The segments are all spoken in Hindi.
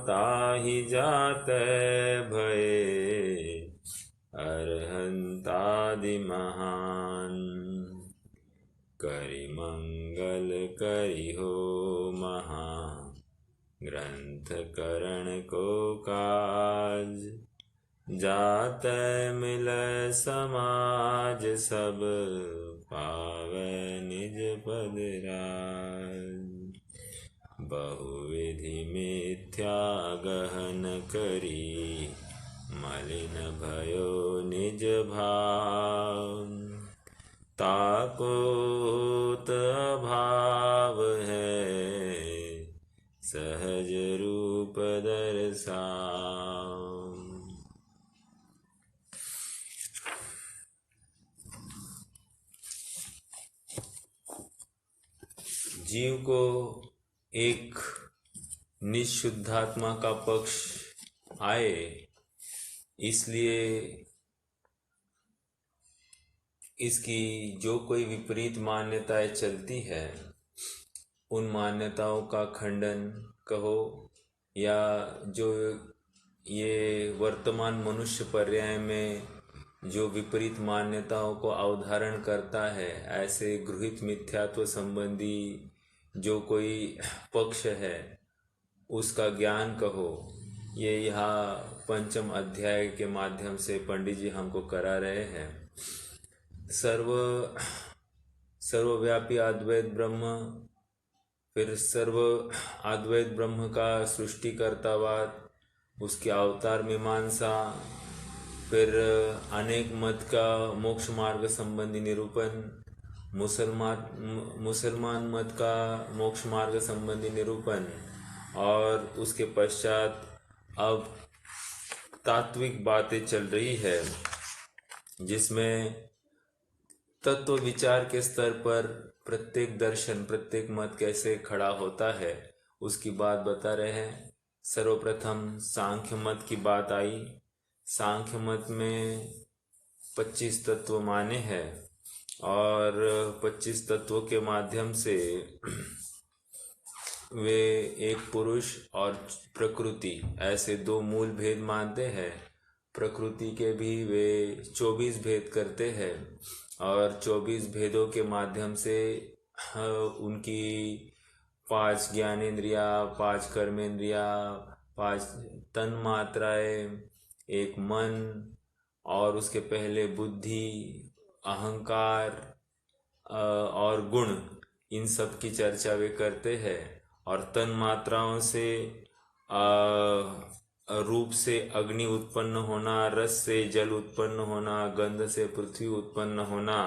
ताहि जातै भये अरहंतादि महान। करि मंगल करि हो महा ग्रंथ करण को काज। जातै मिलय समाज सब पावै निज पद राज। बहुविधि मिथ्या गहन करी मलिन भयो निज भाव। ताको होत अभाव है सहज रूप दर्शाओ। जीव को एक निशुद्धात्मा का पक्ष आए, इसलिए इसकी जो कोई विपरीत मान्यताएं चलती है उन मान्यताओं का खंडन कहो, या जो ये वर्तमान मनुष्य पर्याय में जो विपरीत मान्यताओं को अवधारण करता है, ऐसे गृहीत मिथ्यात्व संबंधी जो कोई पक्ष है उसका ज्ञान कहो, ये यहाँ पंचम अध्याय के माध्यम से पंडित जी हमको करा रहे हैं। सर्वव्यापी अद्वैत ब्रह्म, फिर सर्व अद्वैत ब्रह्म का सृष्टिकर्तावाद, उसकी अवतार मीमांसा, फिर अनेक मत का मोक्ष मार्ग संबंधी निरूपण, मुसलमान मत का मोक्ष मार्ग संबंधी निरूपण, और उसके पश्चात अब तात्विक बातें चल रही है जिसमें तत्व विचार के स्तर पर प्रत्येक दर्शन, प्रत्येक मत कैसे खड़ा होता है उसकी बात बता रहे हैं। सर्वप्रथम सांख्य मत की बात आई। सांख्य मत में 25 तत्व माने हैं और 25 तत्वों के माध्यम से वे एक पुरुष और प्रकृति ऐसे दो मूल भेद मानते हैं। प्रकृति के भी वे 24 भेद करते हैं और 24 भेदों के माध्यम से उनकी 5 ज्ञानेंद्रिया, 5 कर्मेंद्रिया, 5 तन मात्राएं, एक मन और उसके पहले बुद्धि, अहंकार और गुण, इन सब की चर्चा वे करते हैं। और तन मात्राओं से रूप से अग्नि उत्पन्न होना, रस से जल उत्पन्न होना, गंध से पृथ्वी उत्पन्न होना,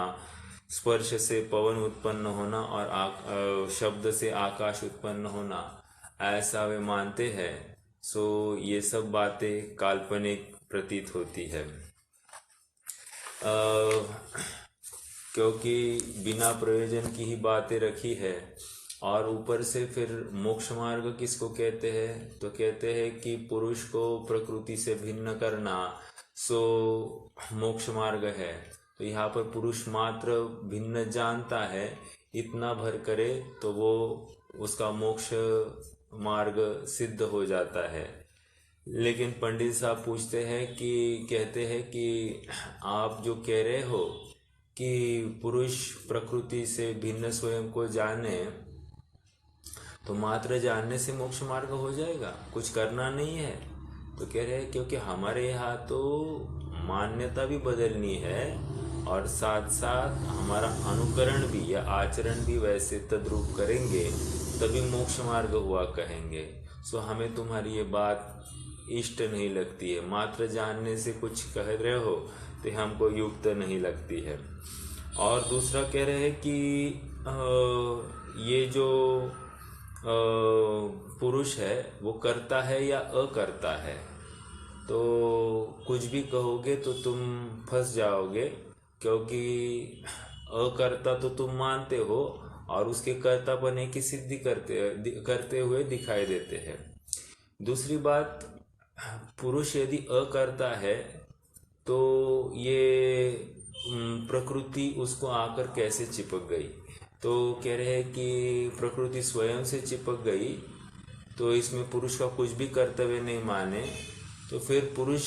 स्पर्श से पवन उत्पन्न होना और शब्द से आकाश उत्पन्न होना, ऐसा वे मानते हैं। सो ये सब बातें काल्पनिक प्रतीत होती है, क्योंकि बिना प्रयोजन की ही बातें रखी है। और ऊपर से फिर मोक्ष मार्ग किसको कहते हैं, तो कहते हैं कि पुरुष को प्रकृति से भिन्न करना सो मोक्ष मार्ग है। तो यहाँ पर पुरुष मात्र भिन्न जानता है, इतना भर करे तो वो उसका मोक्ष मार्ग सिद्ध हो जाता है। लेकिन पंडित साहब पूछते हैं कि कहते हैं कि आप जो कह रहे हो कि पुरुष प्रकृति से भिन्न स्वयं को जाने, तो मात्र जानने से मोक्ष मार्ग हो जाएगा, कुछ करना नहीं है। तो कह रहे हैं क्योंकि हमारे यहाँ तो मान्यता भी बदलनी है और साथ साथ हमारा अनुकरण भी या आचरण भी वैसे तद्रूप करेंगे तभी मोक्ष मार्ग हुआ कहेंगे। सो हमें तुम्हारी ये बात इष्ट नहीं लगती है, मात्र जानने से कुछ कह रहे हो तो हमको युक्त नहीं लगती है। और दूसरा कह रहे हैं कि ये जो पुरुष है वो करता है या अकर्ता है, तो कुछ भी कहोगे तो तुम फंस जाओगे, क्योंकि अकर्ता तो तुम मानते हो और उसके कर्तापने की सिद्धि करते हुए दिखाई देते हैं। दूसरी बात, पुरुष यदि अकर्ता है तो ये प्रकृति उसको आकर कैसे चिपक गई, तो कह रहे हैं कि प्रकृति स्वयं से चिपक गई। तो इसमें पुरुष का कुछ भी कर्तव्य नहीं माने, तो फिर पुरुष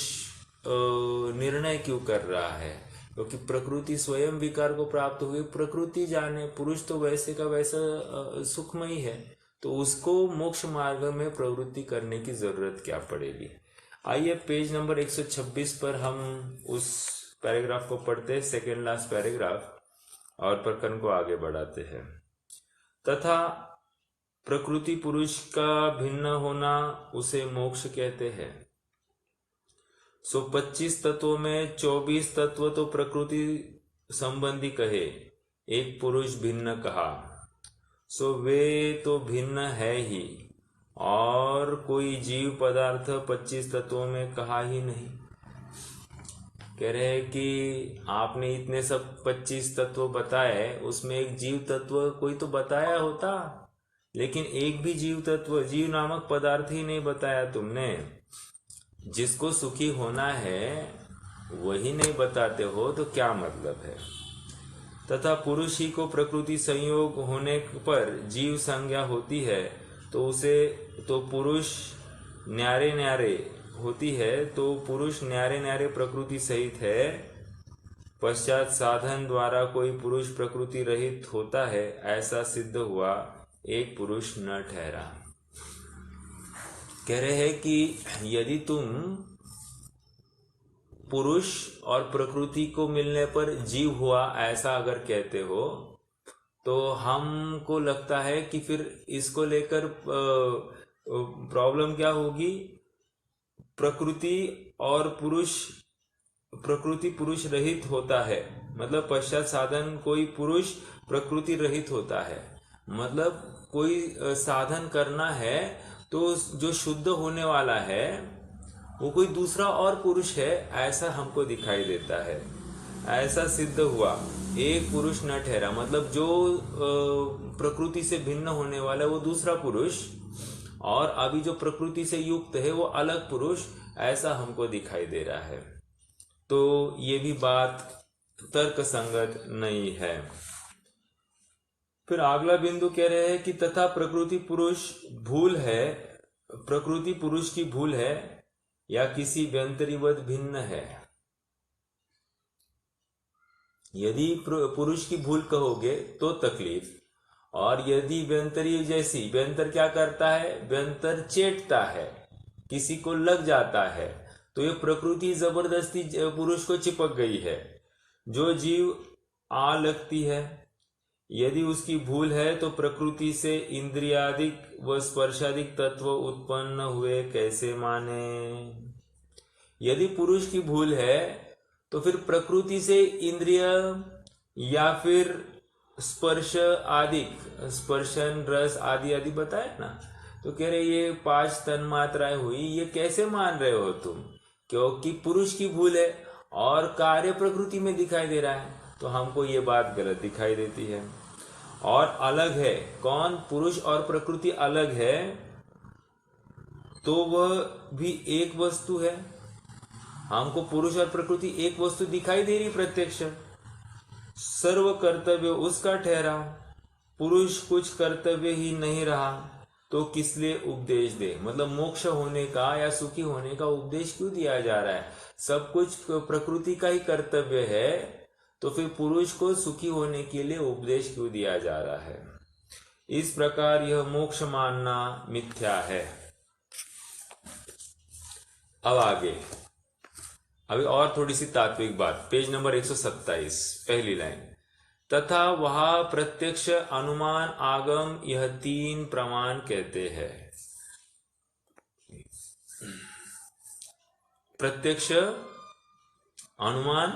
निर्णय क्यों कर रहा है? क्योंकि प्रकृति स्वयं विकार को प्राप्त हुई, प्रकृति जाने, पुरुष तो वैसे का वैसा सुखमयी है, तो उसको मोक्ष मार्ग में प्रवृत्ति करने की जरूरत क्या पड़ेगी। आइए पेज नंबर 126 पर हम उस पैराग्राफ को पढ़ते हैं, सेकेंड लास्ट पैराग्राफ, और प्रकरण को आगे बढ़ाते हैं। तथा प्रकृति पुरुष का भिन्न होना उसे मोक्ष कहते हैं। 25 तत्वों में 24 तत्व तो प्रकृति संबंधी कहे, एक पुरुष भिन्न कहा, वे तो भिन्न है ही, और कोई जीव पदार्थ 25 तत्वों में कहा ही नहीं। कह रहे हैं कि आपने इतने सब 25 तत्व बताए, उसमें एक जीव तत्व कोई तो बताया होता, लेकिन एक भी जीव तत्व, जीव नामक पदार्थ ही नहीं बताया तुमने। जिसको सुखी होना है वही नहीं बताते हो तो क्या मतलब है। तथा पुरुष ही को प्रकृति संयोग होने पर जीव संज्ञा होती है, तो उसे तो पुरुष न्यारे न्यारे होती है, तो पुरुष न्यारे न्यारे प्रकृति सहित है। पश्चात साधन द्वारा कोई पुरुष प्रकृति रहित होता है, ऐसा सिद्ध हुआ, एक पुरुष न ठहरा। कह रहे हैं कि यदि तुम पुरुष और प्रकृति को मिलने पर जीव हुआ ऐसा अगर कहते हो, तो हमको लगता है कि फिर इसको लेकर प्रॉब्लम क्या होगी। प्रकृति और पुरुष, प्रकृति पुरुष रहित होता है, मतलब पश्चात साधन कोई पुरुष प्रकृति रहित होता है, मतलब कोई साधन करना है तो जो शुद्ध होने वाला है वो कोई दूसरा और पुरुष है, ऐसा हमको दिखाई देता है। ऐसा सिद्ध हुआ, एक पुरुष न ठहरा, मतलब जो प्रकृति से भिन्न होने वाला है वो दूसरा पुरुष, और अभी जो प्रकृति से युक्त है वो अलग पुरुष, ऐसा हमको दिखाई दे रहा है। तो ये भी बात तर्क संगत नहीं है। फिर अगला बिंदु कह रहे हैं कि तथा प्रकृति पुरुष भूल है, प्रकृति पुरुष की भूल है या किसी व्यंतरीवत भिन्न है। यदि पुरुष की भूल कहोगे तो तकलीफ, और यदि व्यंतरी जैसी, व्यंतर क्या करता है, व्यंतर चेटता है, किसी को लग जाता है, तो ये प्रकृति जबरदस्ती पुरुष को चिपक गई है। जो जीव आ लगती है, यदि उसकी भूल है तो प्रकृति से इंद्रियादिक व स्पर्शादिक तत्व उत्पन्न हुए कैसे माने। यदि पुरुष की भूल है तो फिर प्रकृति से इंद्रिय या फिर स्पर्श आदि, स्पर्शन रस आदि आदि बताए ना, तो कह रहे ये 5 तन्मात्राएं हुई, ये कैसे मान रहे हो तुम, क्योंकि पुरुष की भूल है और कार्य प्रकृति में दिखाई दे रहा है, तो हमको ये बात गलत दिखाई देती है। और अलग है कौन, पुरुष और प्रकृति अलग है, तो वह भी एक वस्तु है। हमको पुरुष और प्रकृति एक वस्तु दिखाई दे रही प्रत्यक्ष, सर्व कर्तव्य उसका ठहरा, पुरुष कुछ कर्तव्य ही नहीं रहा, तो किस लिए उपदेश दे, मतलब मोक्ष होने का या सुखी होने का उपदेश क्यों दिया जा रहा है। सब कुछ प्रकृति का ही कर्तव्य है, तो फिर पुरुष को सुखी होने के लिए उपदेश क्यों दिया जा रहा है। इस प्रकार यह मोक्ष मानना मिथ्या है। अब आगे, अभी और थोड़ी सी तात्विक बात, पेज नंबर 127 पहली लाइन। तथा वह प्रत्यक्ष अनुमान आगम यह 3 प्रमाण कहते हैं। प्रत्यक्ष अनुमान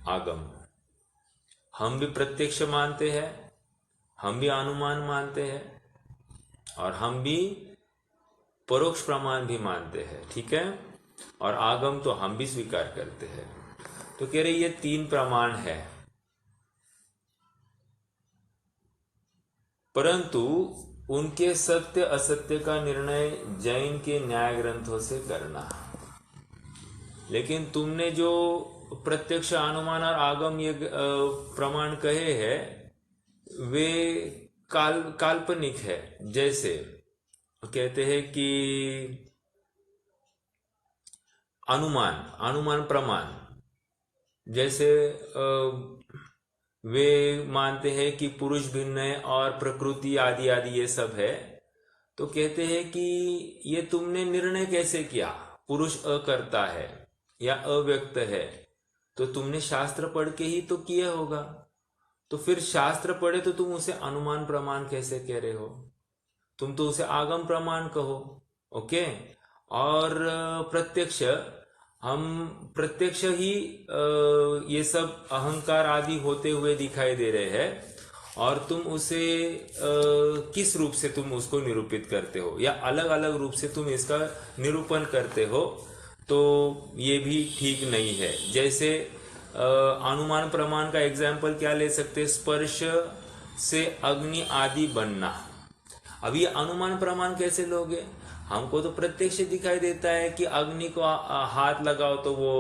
आगम, हम भी प्रत्यक्ष मानते हैं, हम भी अनुमान मानते हैं, और हम भी परोक्ष प्रमाण भी मानते हैं, ठीक है, और आगम तो हम भी स्वीकार करते हैं। तो कह रहे ये 3 प्रमाण है, परंतु उनके सत्य असत्य का निर्णय जैन के न्याय ग्रंथों से करना। लेकिन तुमने जो प्रत्यक्ष अनुमान और आगम ये प्रमाण कहे हैं वे काल्पनिक है। जैसे कहते हैं कि अनुमान, अनुमान प्रमाण, जैसे वे मानते हैं कि पुरुष भिन्न है और प्रकृति आदि आदि ये सब है। तो कहते हैं कि ये तुमने निर्णय कैसे किया, पुरुष अकर्ता है या अव्यक्त है, तो तुमने शास्त्र पढ़ के ही तो किया होगा। तो फिर शास्त्र पढ़े तो तुम उसे अनुमान प्रमाण कैसे कह रहे हो, तुम तो उसे आगम प्रमाण कहो। ओके। और प्रत्यक्ष, हम प्रत्यक्ष ही ये सब अहंकार आदि होते हुए दिखाई दे रहे हैं, और तुम उसे किस रूप से तुम उसको निरूपित करते हो या अलग अलग रूप से तुम इसका निरूपण करते हो, तो ये भी ठीक नहीं है। जैसे अनुमान प्रमाण का एग्जाम्पल क्या ले सकते, स्पर्श से अग्नि आदि बनना। अब ये अनुमान प्रमाण कैसे लोगे, हमको तो प्रत्यक्ष दिखाई देता है कि अग्नि को हाथ लगाओ तो वो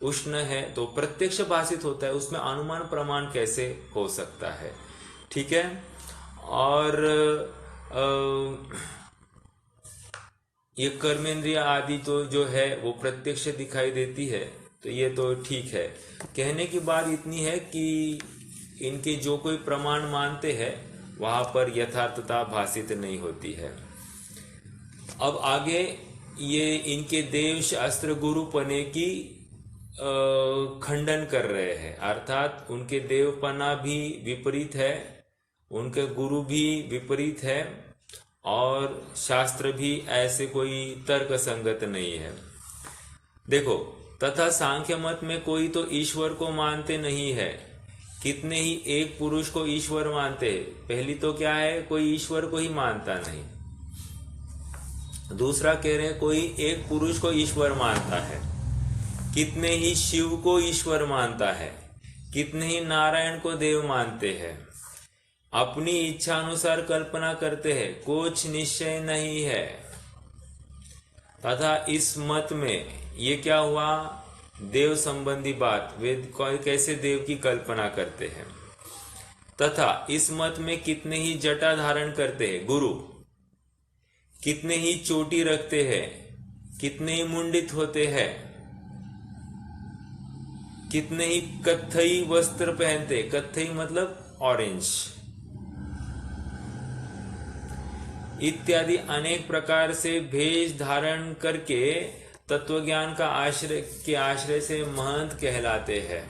उष्ण है, तो प्रत्यक्ष भाषित होता है, उसमें अनुमान प्रमाण कैसे हो सकता है। ठीक है। और ये कर्मेंद्रिय आदि तो जो है वो प्रत्यक्ष दिखाई देती है, तो ये तो ठीक है। कहने की बात इतनी है कि इनके जो कोई प्रमाण मानते हैं वहां पर यथार्थता भाषित नहीं होती है। अब आगे ये इनके देव शास्त्र गुरुपने की खंडन कर रहे हैं, अर्थात उनके देवपना भी विपरीत है, उनके गुरु भी विपरीत है, और शास्त्र भी ऐसे कोई तर्क संगत नहीं है। देखो, तथा सांख्य मत में कोई तो ईश्वर को मानते नहीं है, कितने ही एक पुरुष को ईश्वर मानते हैं। पहली तो क्या है, कोई ईश्वर को ही मानता नहीं। दूसरा कह रहे हैं कोई एक पुरुष को ईश्वर मानता है, कितने ही शिव को ईश्वर मानता है, कितने ही नारायण को देव मानते हैं, अपनी इच्छा अनुसार कल्पना करते हैं, कुछ निश्चय नहीं है। तथा इस मत में ये क्या हुआ, देव संबंधी बात, वे कैसे देव की कल्पना करते हैं। तथा इस मत में कितने ही जटा धारण करते हैं गुरु, कितने ही चोटी रखते हैं, कितने ही मुंडित होते हैं, कितने ही कत्थई वस्त्र पहनते, कत्थई मतलब ऑरेंज, इत्यादि अनेक प्रकार से भेष धारण करके तत्वज्ञान का आश्रय से महंत कहलाते हैं।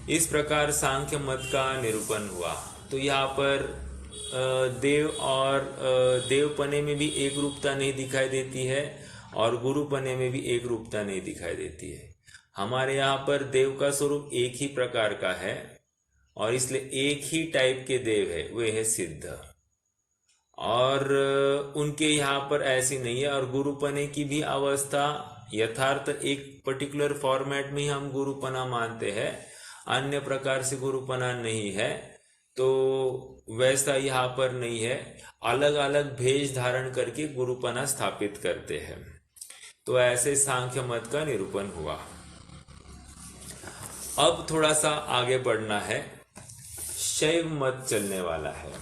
इस प्रकार सांख्य मत का निरूपण हुआ। तो यहाँ पर देव और देवपने में भी एक रूपता नहीं दिखाई देती है, और गुरुपने में भी एक रूपता नहीं दिखाई देती है। हमारे यहाँ पर देव का स्वरूप एक ही प्रकार का है, और इसलिए एक ही टाइप के देव है, वे है सिद्ध। और उनके यहाँ पर ऐसी नहीं है। और गुरुपने की भी अवस्था यथार्थ एक पर्टिकुलर फॉर्मेट में ही हम गुरुपना मानते हैं, अन्य प्रकार से गुरुपना नहीं है। तो वैसा यहाँ पर नहीं है, अलग अलग भेष धारण करके गुरुपना स्थापित करते हैं। तो ऐसे सांख्य मत का निरूपण हुआ। अब थोड़ा सा आगे बढ़ना है, शैव मत चलने वाला है।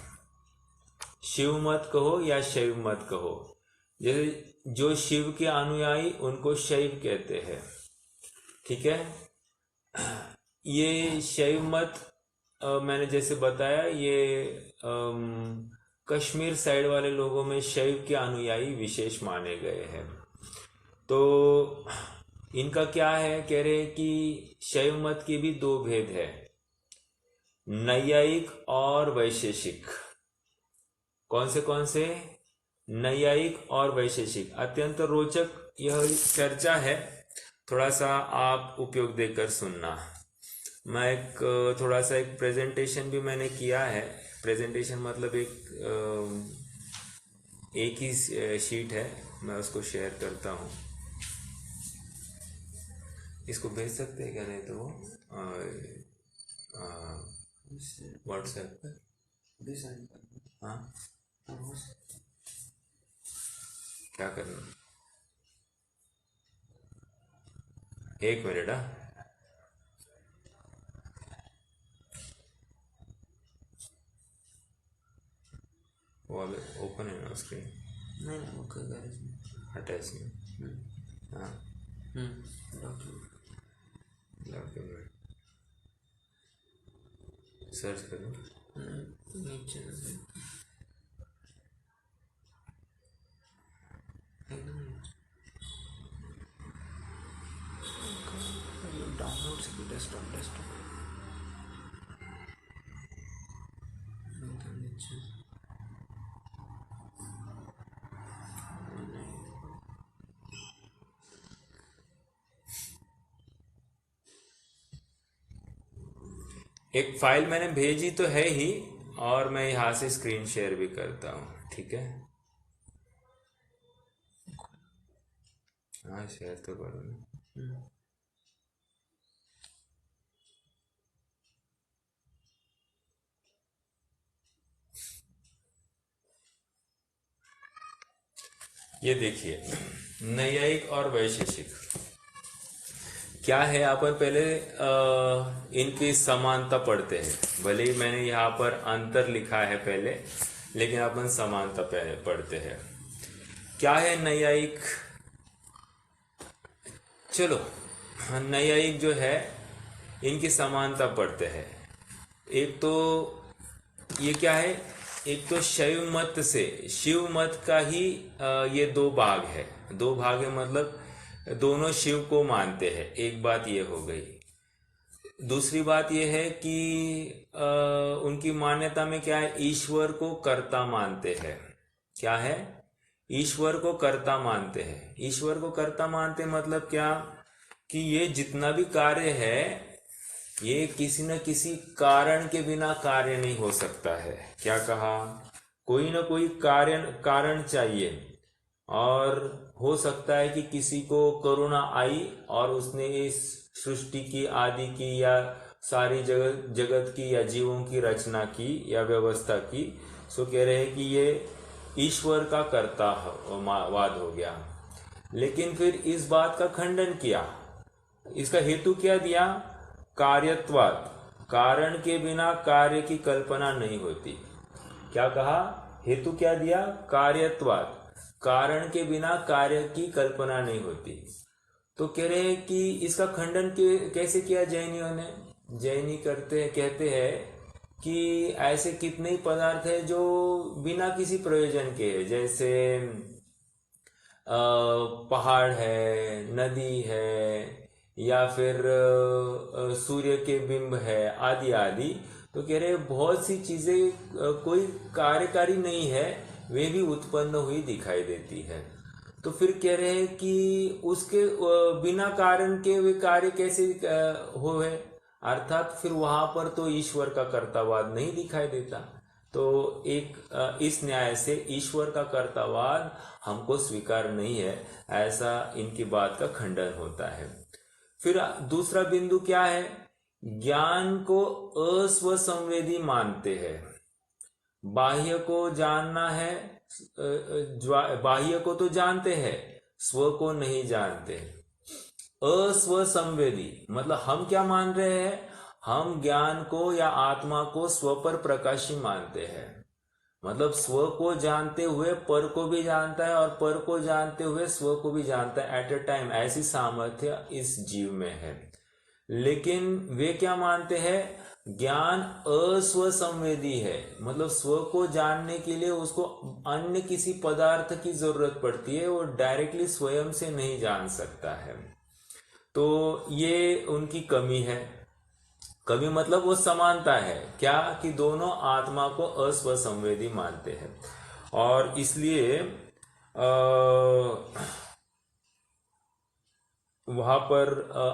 शिव मत कहो या शैव मत कहो, जैसे जो शिव के अनुयायी उनको शैव कहते हैं। ठीक है। ये शैव मत मैंने जैसे बताया, ये कश्मीर साइड वाले लोगों में शैव के अनुयायी विशेष माने गए हैं। तो इनका क्या है, कह रहे कि शैव मत के भी दो भेद है, नैयायिक और वैशेषिक। कौन से, नैयायिक और वैशेषिक। अत्यंत रोचक यह चर्चा है, थोड़ा सा आप उपयोग देकर सुनना। मैं थोड़ा सा एक प्रेजेंटेशन भी मैंने किया है। प्रेजेंटेशन मतलब एक ही शीट है, मैं उसको शेयर करता हूँ। इसको भेज सकते हैं क्या, नहीं तो वो व्हाट्सएप पर। हाँ, क्या करना, एक मिनट। हाँ, वो अब ओपन है ना स्क्रीन? नहीं वो करेगा अटैच नहीं। हाँ डॉक्यूमेंट सर्च करो नीचे एकदम डाउनलोड से डेस्कटॉप एकदम नीचे एक फाइल मैंने भेजी तो है ही, और मैं यहाँ से स्क्रीन शेयर भी करता हूँ, ठीक है? हाँ शेयर तो करो ना। ये देखिए, नैयायिक और वैशेषिक क्या है। अपन पहले इनकी समानता पढ़ते हैं। भले ही मैंने यहाँ पर अंतर लिखा है पहले, लेकिन अपन समानता पहले पढ़ते हैं। क्या है नैयायिक? चलो, नैयायिक जो है इनकी समानता पढ़ते हैं। एक तो ये क्या है, एक तो शैव मत से, शिव मत का ही ये दो भाग है। दो भाग है मतलब दोनों शिव को मानते हैं, एक बात ये हो गई। दूसरी बात ये है कि उनकी मान्यता में क्या है, ईश्वर को कर्ता मानते हैं। क्या है? ईश्वर को कर्ता मानते हैं। ईश्वर को कर्ता मानते मतलब क्या, कि ये जितना भी कार्य है ये किसी न किसी कारण के बिना कार्य नहीं हो सकता है। क्या कहा? कोई ना कोई कारण चाहिए, और हो सकता है कि किसी को करुणा आई और उसने इस सृष्टि की, आदि की, या सारी जगत की या जीवों की रचना की या व्यवस्था की। सो कह रहे हैं कि ये ईश्वर का कर्ता वाद हो गया। लेकिन फिर इस बात का खंडन किया। इसका हेतु क्या दिया? कार्यत्वात्, कारण के बिना कार्य की कल्पना नहीं होती। क्या कहा? हेतु क्या दिया? कार्यत्वात्, कारण के बिना कार्य की कल्पना नहीं होती। तो कह रहे हैं कि इसका खंडन कैसे किया जैनियों ने? जैनी कहते हैं कि ऐसे कितने ही पदार्थ है जो बिना किसी प्रयोजन के है, जैसे पहाड़ है, नदी है, या फिर सूर्य के बिंब है, आदि आदि। तो कह रहे बहुत सी चीजें कोई कार्यकारी नहीं है, वे भी उत्पन्न हुई दिखाई देती है। तो फिर कह रहे हैं कि उसके बिना कारण के वे कार्य कैसे हुए, अर्थात फिर वहां पर तो ईश्वर का कर्तावाद नहीं दिखाई देता। तो एक इस न्याय से ईश्वर का कर्तावाद हमको स्वीकार नहीं है, ऐसा इनकी बात का खंडन होता है। फिर दूसरा बिंदु क्या है? ज्ञान को अस्वसंवेदी मानते हैं। बाह्य को जानना है, बाह्य को तो जानते हैं, स्व को नहीं जानते। अस्वसंवेदी मतलब हम क्या मान रहे हैं? हम ज्ञान को या आत्मा को स्व पर प्रकाशी मानते हैं। मतलब स्व को जानते हुए पर को भी जानता है, और पर को जानते हुए स्व को भी जानता है एट ए टाइम। ऐसी सामर्थ्य इस जीव में है। लेकिन वे क्या मानते हैं? ज्ञान अस्वसंवेदी है, मतलब स्व को जानने के लिए उसको अन्य किसी पदार्थ की जरूरत पड़ती है, वो डायरेक्टली स्वयं से नहीं जान सकता है। तो ये उनकी कमी है। कमी मतलब वो समानता है क्या, कि दोनों आत्मा को अस्वसंवेदी मानते हैं। और इसलिए वहां पर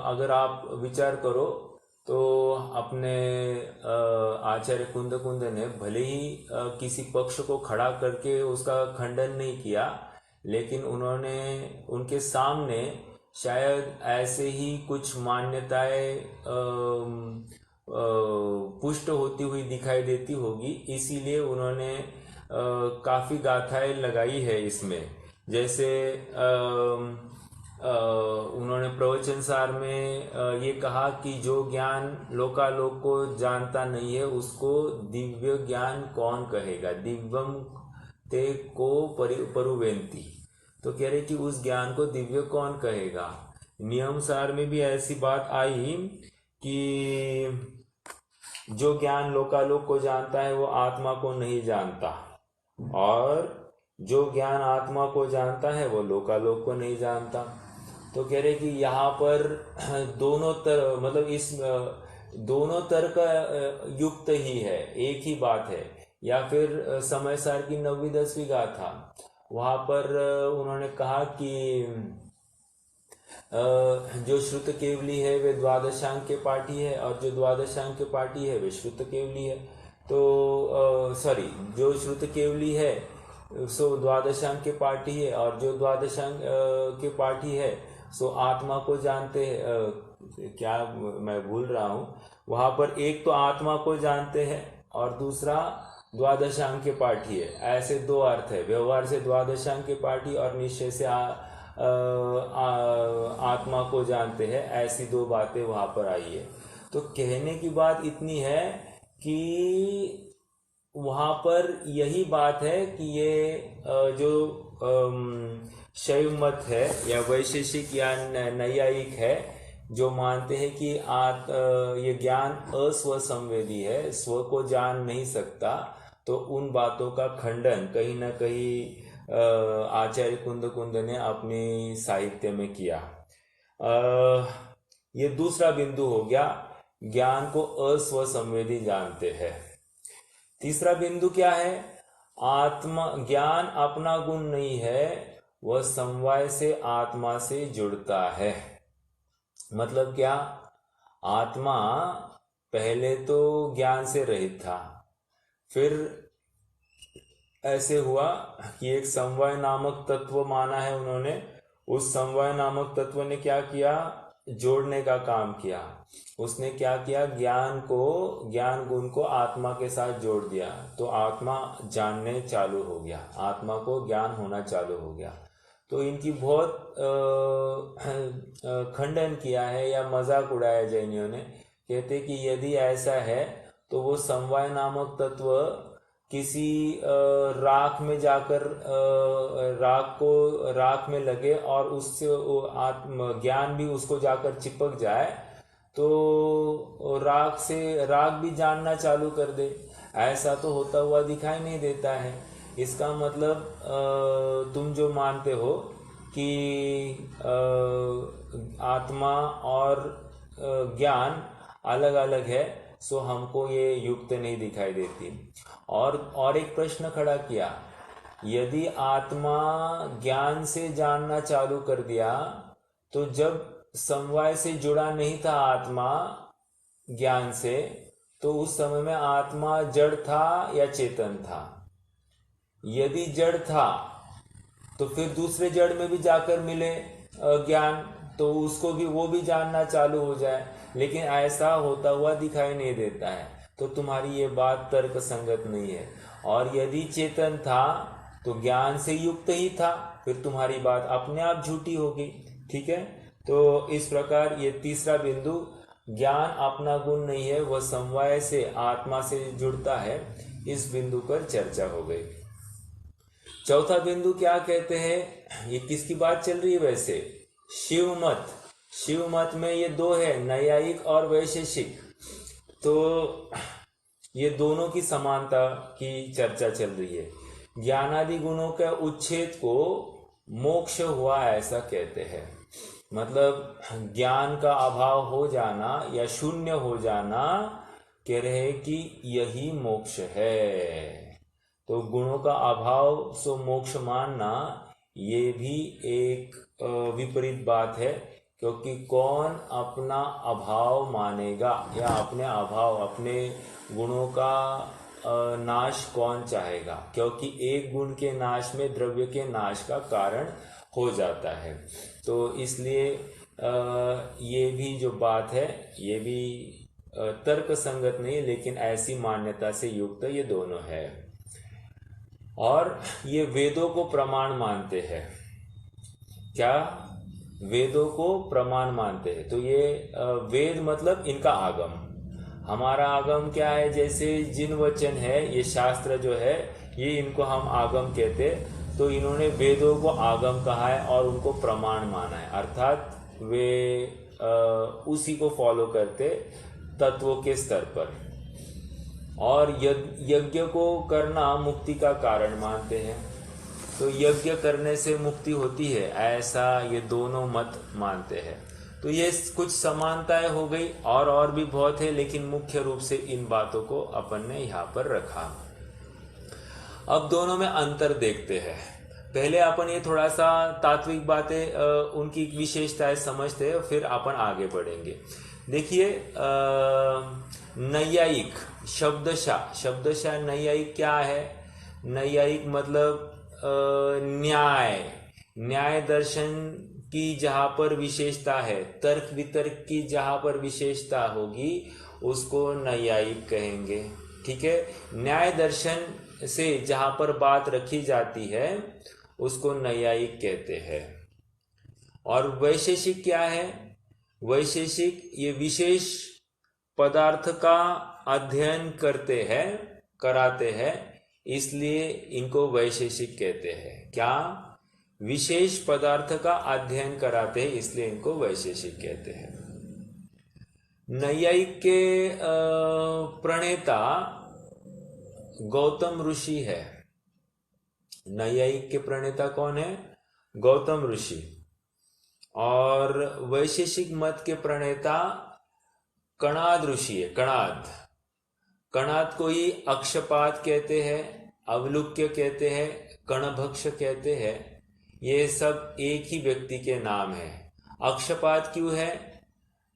अगर आप विचार करो तो अपने आचार्य कुंद ने भले ही किसी पक्ष को खड़ा करके उसका खंडन नहीं किया, लेकिन उन्होंने उनके सामने शायद ऐसे ही कुछ मान्यताएं पुष्ट होती हुई दिखाई देती होगी, इसीलिए उन्होंने काफी गाथाएं लगाई है इसमें। जैसे उन्होंने प्रवचन सार में ये कहा कि जो ज्ञान लोकालोक को जानता नहीं है उसको दिव्य ज्ञान कौन कहेगा। ते को परुवेंती। तो कह रहे कि उस ज्ञान को दिव्य कौन कहेगा। नियम सार में भी ऐसी बात आई कि जो ज्ञान लोकालोक को जानता है वो आत्मा को नहीं जानता, और जो ज्ञान आत्मा को जानता है वो लोकालोक को नहीं जानता। तो कह रहे कि यहाँ पर दोनों मतलब इस दोनों तर्क युक्त ही है, एक ही बात है। या फिर समय सार की 9वीं 10वीं गाथा, वहां पर उन्होंने कहा कि जो श्रुत केवली है वे द्वादशांग के पाठी है, और जो द्वादशांग के पाठी है वे श्रुत केवली है। तो सॉरी, जो श्रुत केवली है सो द्वादशांग के पाठी है, और जो द्वादशांग के पाठी है सो आत्मा को जानते हैं। क्या मैं भूल रहा हूँ, वहां पर एक तो आत्मा को जानते हैं और दूसरा द्वादशांग के पाठी है। ऐसे दो अर्थ है, व्यवहार से द्वादशांग के पाठी और निश्चय से आत्मा को जानते हैं। ऐसी दो बातें वहां पर आई है। तो कहने की बात इतनी है कि वहां पर यही बात है कि ये जो शैव मत है या वैशेषिक या नैयायिक है, जो मानते हैं कि ये ज्ञान अस्व संवेदी है, स्व को जान नहीं सकता, तो उन बातों का खंडन कहीं ना कहीं आचार्य कुंद ने अपने साहित्य में किया। ये दूसरा बिंदु हो गया, ज्ञान को अस्व संवेदी जानते हैं। तीसरा बिंदु क्या है, आत्मा ज्ञान अपना गुण नहीं है, वह समवाय से आत्मा से जुड़ता है। मतलब क्या, आत्मा पहले तो ज्ञान से रहित था, फिर ऐसे हुआ कि एक समवाय नामक तत्व माना है उन्होंने। उस समवाय नामक तत्व ने क्या किया, जोड़ने का काम किया। उसने क्या किया, ज्ञान गुण को आत्मा के साथ जोड़ दिया, तो आत्मा जानने चालू हो गया, आत्मा को ज्ञान होना चालू हो गया। तो इनकी बहुत खंडन किया है या मजाक उड़ाया जैनियों ने। कहते कि यदि ऐसा है तो वो समवाय नामक तत्व किसी राख में जाकर राख में लगे और उससे ज्ञान भी उसको जाकर चिपक जाए, तो राख भी जानना चालू कर दे। ऐसा तो होता हुआ दिखाई नहीं देता है। इसका मतलब तुम जो मानते हो कि आत्मा और ज्ञान अलग अलग है, सो हमको ये युक्त नहीं दिखाई देती। और एक प्रश्न खड़ा किया, यदि आत्मा ज्ञान से जानना चालू कर दिया, तो जब समवाय से जुड़ा नहीं था आत्मा ज्ञान से, तो उस समय में आत्मा जड़ था या चेतन था? यदि जड़ था तो फिर दूसरे जड़ में भी जाकर मिले ज्ञान, तो उसको भी वो भी जानना चालू हो जाए। लेकिन ऐसा होता हुआ दिखाई नहीं देता है, तो तुम्हारी ये बात तर्क संगत नहीं है। और यदि चेतन था तो ज्ञान से युक्त ही था, फिर तुम्हारी बात अपने आप झूठी होगी। ठीक है, तो इस प्रकार ये तीसरा बिंदु, ज्ञान अपना गुण नहीं है, वह समवाय से आत्मा से जुड़ता है, इस बिंदु पर चर्चा हो गई। चौथा बिंदु क्या कहते हैं, ये किसकी बात चल रही है वैसे? शिव मत में ये दो है, नैयायिक और वैशेषिक। तो ये दोनों की समानता की चर्चा चल रही है। ज्ञानादि गुणों के उच्छेद को मोक्ष हुआ ऐसा कहते हैं। मतलब ज्ञान का अभाव हो जाना या शून्य हो जाना, कह रहे हैं कि यही मोक्ष है। तो गुणों का अभाव सो मोक्ष मानना, ये भी एक विपरीत बात है, क्योंकि कौन अपना अभाव मानेगा या अपने गुणों का नाश कौन चाहेगा? क्योंकि एक गुण के नाश में द्रव्य के नाश का कारण हो जाता है। तो इसलिए ये भी जो बात है, ये भी तर्क संगत नहीं, लेकिन ऐसी मान्यता से युक्त ये दोनों है। और ये वेदों को प्रमाण मानते हैं। क्या? वेदों को प्रमाण मानते हैं। तो ये वेद मतलब इनका आगम। हमारा आगम क्या है? जैसे जिन वचन है, ये शास्त्र जो है, ये इनको हम आगम कहते। तो इन्होंने वेदों को आगम कहा है और उनको प्रमाण माना है, अर्थात वे उसी को फॉलो करते तत्वों के स्तर पर। और यज्ञ को करना मुक्ति का कारण मानते हैं, तो यज्ञ करने से मुक्ति होती है, ऐसा ये दोनों मत मानते हैं। तो ये कुछ समानताएं हो गई, और भी बहुत है, लेकिन मुख्य रूप से इन बातों को अपन ने यहाँ पर रखा। अब दोनों में अंतर देखते हैं। पहले अपन ये थोड़ा सा तात्विक बातें उनकी विशेषताएं समझते हैं, फिर अपन आगे बढ़ेंगे। देखिए, नैयायिक शब्दशः नैयायिक क्या है? नैयायिक मतलब न्याय दर्शन की जहां पर विशेषता है, तर्क वितर्क की जहां पर विशेषता होगी, उसको नैयायिक कहेंगे। ठीक है, न्याय दर्शन से जहां पर बात रखी जाती है उसको नैयायिक कहते हैं। और वैशेषिक क्या है? वैशेषिक ये विशेष पदार्थ का अध्ययन कराते हैं, इसलिए इनको वैशेषिक कहते हैं। क्या? विशेष पदार्थ का अध्ययन कराते हैं, इसलिए इनको वैशेषिक कहते हैं। नैयायिक के प्रणेता गौतम ऋषि है। नैयायिक के प्रणेता कौन है? गौतम ऋषि। और वैशेषिक मत के प्रणेता कणाद ऋषि है। कणाद को ही अक्षपाद कहते हैं, अवलुक्य कहते हैं, कणभक्ष कहते हैं। ये सब एक ही व्यक्ति के नाम है। अक्षपाद क्यों है?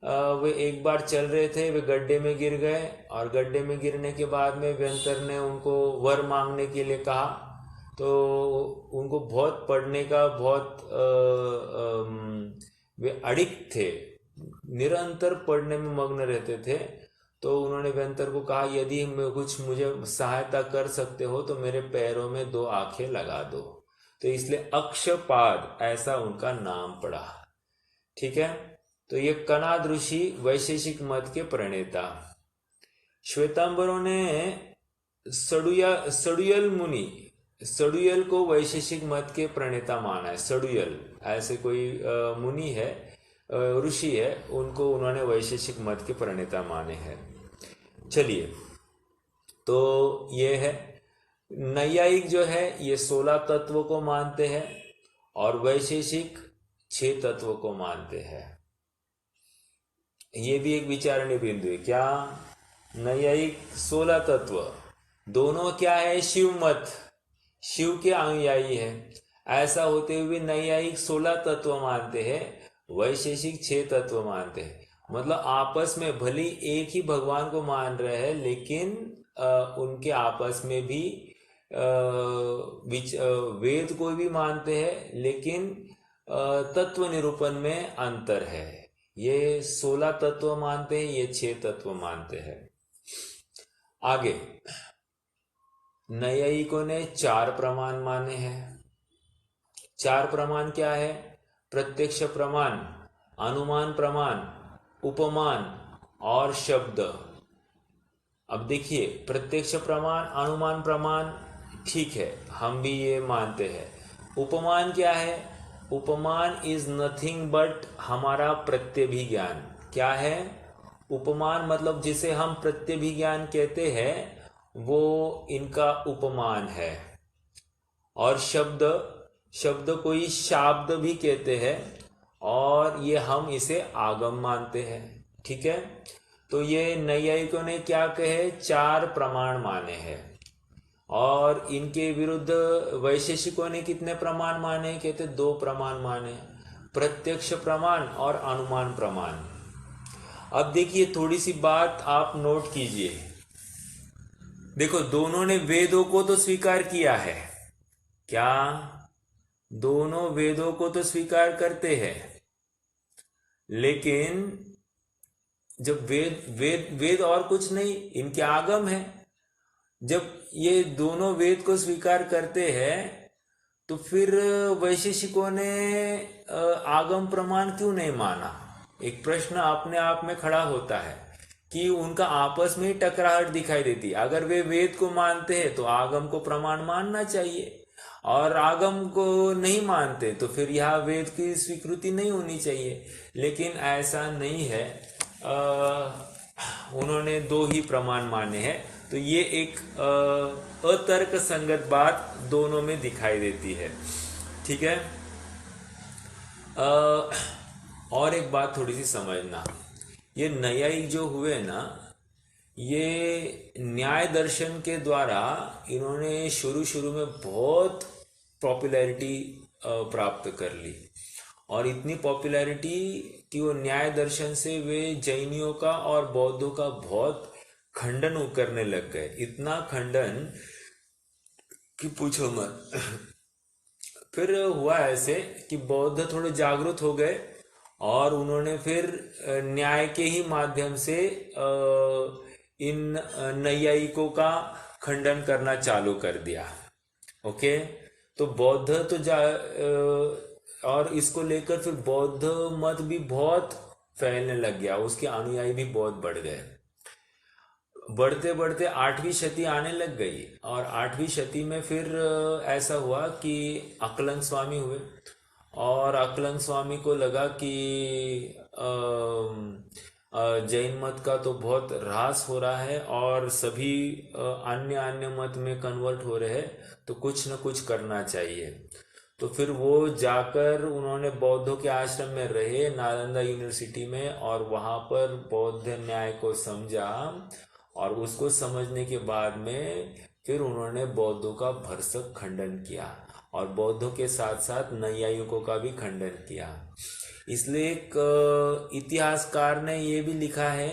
वे एक बार चल रहे थे, वे गड्ढे में गिर गए, और गड्ढे में गिरने के बाद में व्यंतर ने उनको वर मांगने के लिए कहा, तो उनको बहुत पढ़ने का वे अडिक्ट थे, निरंतर पढ़ने में मग्न रहते थे। तो उन्होंने व्यंतर को कहा, यदि कुछ मुझे सहायता कर सकते हो तो मेरे पैरों में 2 आंखें लगा दो। तो इसलिए अक्षपाद ऐसा उनका नाम पड़ा। ठीक है, तो ये कणाद ऋषि वैशेषिक मत के प्रणेता। श्वेतांबरों ने सडुयल को वैशेषिक मत के प्रणेता माना है। सडुयल ऐसे कोई मुनि है, ऋषि है, उनको उन्होंने वैशेषिक मत के प्रणेता माने हैं। चलिए, तो ये है नैयायिक जो है ये 16 तत्वों को मानते हैं, और वैशेषिक 6 तत्वों को मानते हैं। ये भी एक विचारणीय बिंदु है। क्या? नैयायिक 16 तत्व, दोनों क्या है? शिव मत, शिव के अनुयायी है। ऐसा होते हुए नैयायिक 16 तत्व मानते हैं, वैशेषिक 6 तत्व मानते हैं। मतलब आपस में भले एक ही भगवान को मान रहे हैं, लेकिन उनके आपस में भी वेद को भी मानते हैं, लेकिन तत्व निरूपण में अंतर है। ये 16 तत्व मानते हैं, ये 6 तत्व मानते हैं। आगे नैयायिकों ने 4 प्रमाण माने हैं। 4 प्रमाण क्या है? प्रत्यक्ष प्रमाण, अनुमान प्रमाण, उपमान और शब्द। अब देखिए, प्रत्यक्ष प्रमाण, अनुमान प्रमाण ठीक है, हम भी ये मानते हैं। उपमान क्या है? उपमान इज नथिंग बट हमारा प्रत्यभिज्ञान। क्या है उपमान? मतलब जिसे हम प्रत्यभिज्ञान कहते हैं, वो इनका उपमान है। और शब्द को ही शाब्द भी कहते हैं, और ये हम इसे आगम मानते हैं। ठीक है, तो ये नैयायिकों ने क्या कहे? 4 प्रमाण माने हैं। और इनके विरुद्ध वैशेषिकों ने कितने प्रमाण माने? कहते 2 प्रमाण माने, प्रत्यक्ष प्रमाण और अनुमान प्रमाण। अब देखिए, थोड़ी सी बात आप नोट कीजिए। देखो, दोनों ने वेदों को तो स्वीकार किया है। क्या? दोनों वेदों को तो स्वीकार करते हैं, लेकिन जब वेद और कुछ नहीं, इनके आगम है। जब ये दोनों वेद को स्वीकार करते हैं, तो फिर वैशेषिकों ने आगम प्रमाण क्यों नहीं माना? एक प्रश्न अपने आप में खड़ा होता है। कि उनका आपस में ही टकराहट दिखाई देती है। अगर वे वेद को मानते हैं तो आगम को प्रमाण मानना चाहिए, और आगम को नहीं मानते तो फिर यहाँ वेद की स्वीकृति नहीं होनी चाहिए। लेकिन ऐसा नहीं है, उन्होंने दो ही प्रमाण माने हैं। तो ये एक अतर्क संगत बात दोनों में दिखाई देती है। ठीक है। और एक बात थोड़ी सी समझना, ये न्यायिक जो हुए ना, ये न्याय दर्शन के द्वारा इन्होंने शुरू शुरू में बहुत पॉपुलैरिटी प्राप्त कर ली, और इतनी पॉपुलैरिटी कि वो न्याय दर्शन से वे जैनियों का और बौद्धों का बहुत खंडन करने लग गए। इतना खंडन कि पूछो मत। फिर हुआ ऐसे कि बौद्ध थोड़े जागरूक हो गए, और उन्होंने फिर न्याय के ही माध्यम से इन नैयायिकों का खंडन करना चालू कर दिया। ओके, तो बौद्ध तो और इसको लेकर फिर बौद्ध मत भी बहुत फैलने लग गया, उसके अनुयायी भी बहुत बढ़ गए। बढ़ते बढ़ते 8वीं शती आने लग गई, और 8वीं शती में फिर ऐसा हुआ कि अकलंग स्वामी हुए, और अकलंग स्वामी को लगा कि जैन मत का तो बहुत ह्रास हो रहा है और सभी अन्य अन्य मत में कन्वर्ट हो रहे हैं, तो कुछ न कुछ करना चाहिए। तो फिर वो जाकर उन्होंने बौद्धों के आश्रम में रहे नालंदा यूनिवर्सिटी में, और वहाँ पर बौद्ध न्याय को समझा, और उसको समझने के बाद में फिर उन्होंने बौद्धों का भरसक खंडन किया, और बौद्धों के साथ साथ नैयायिकों का भी खंडन किया। इसलिए एक इतिहासकार ने ये भी लिखा है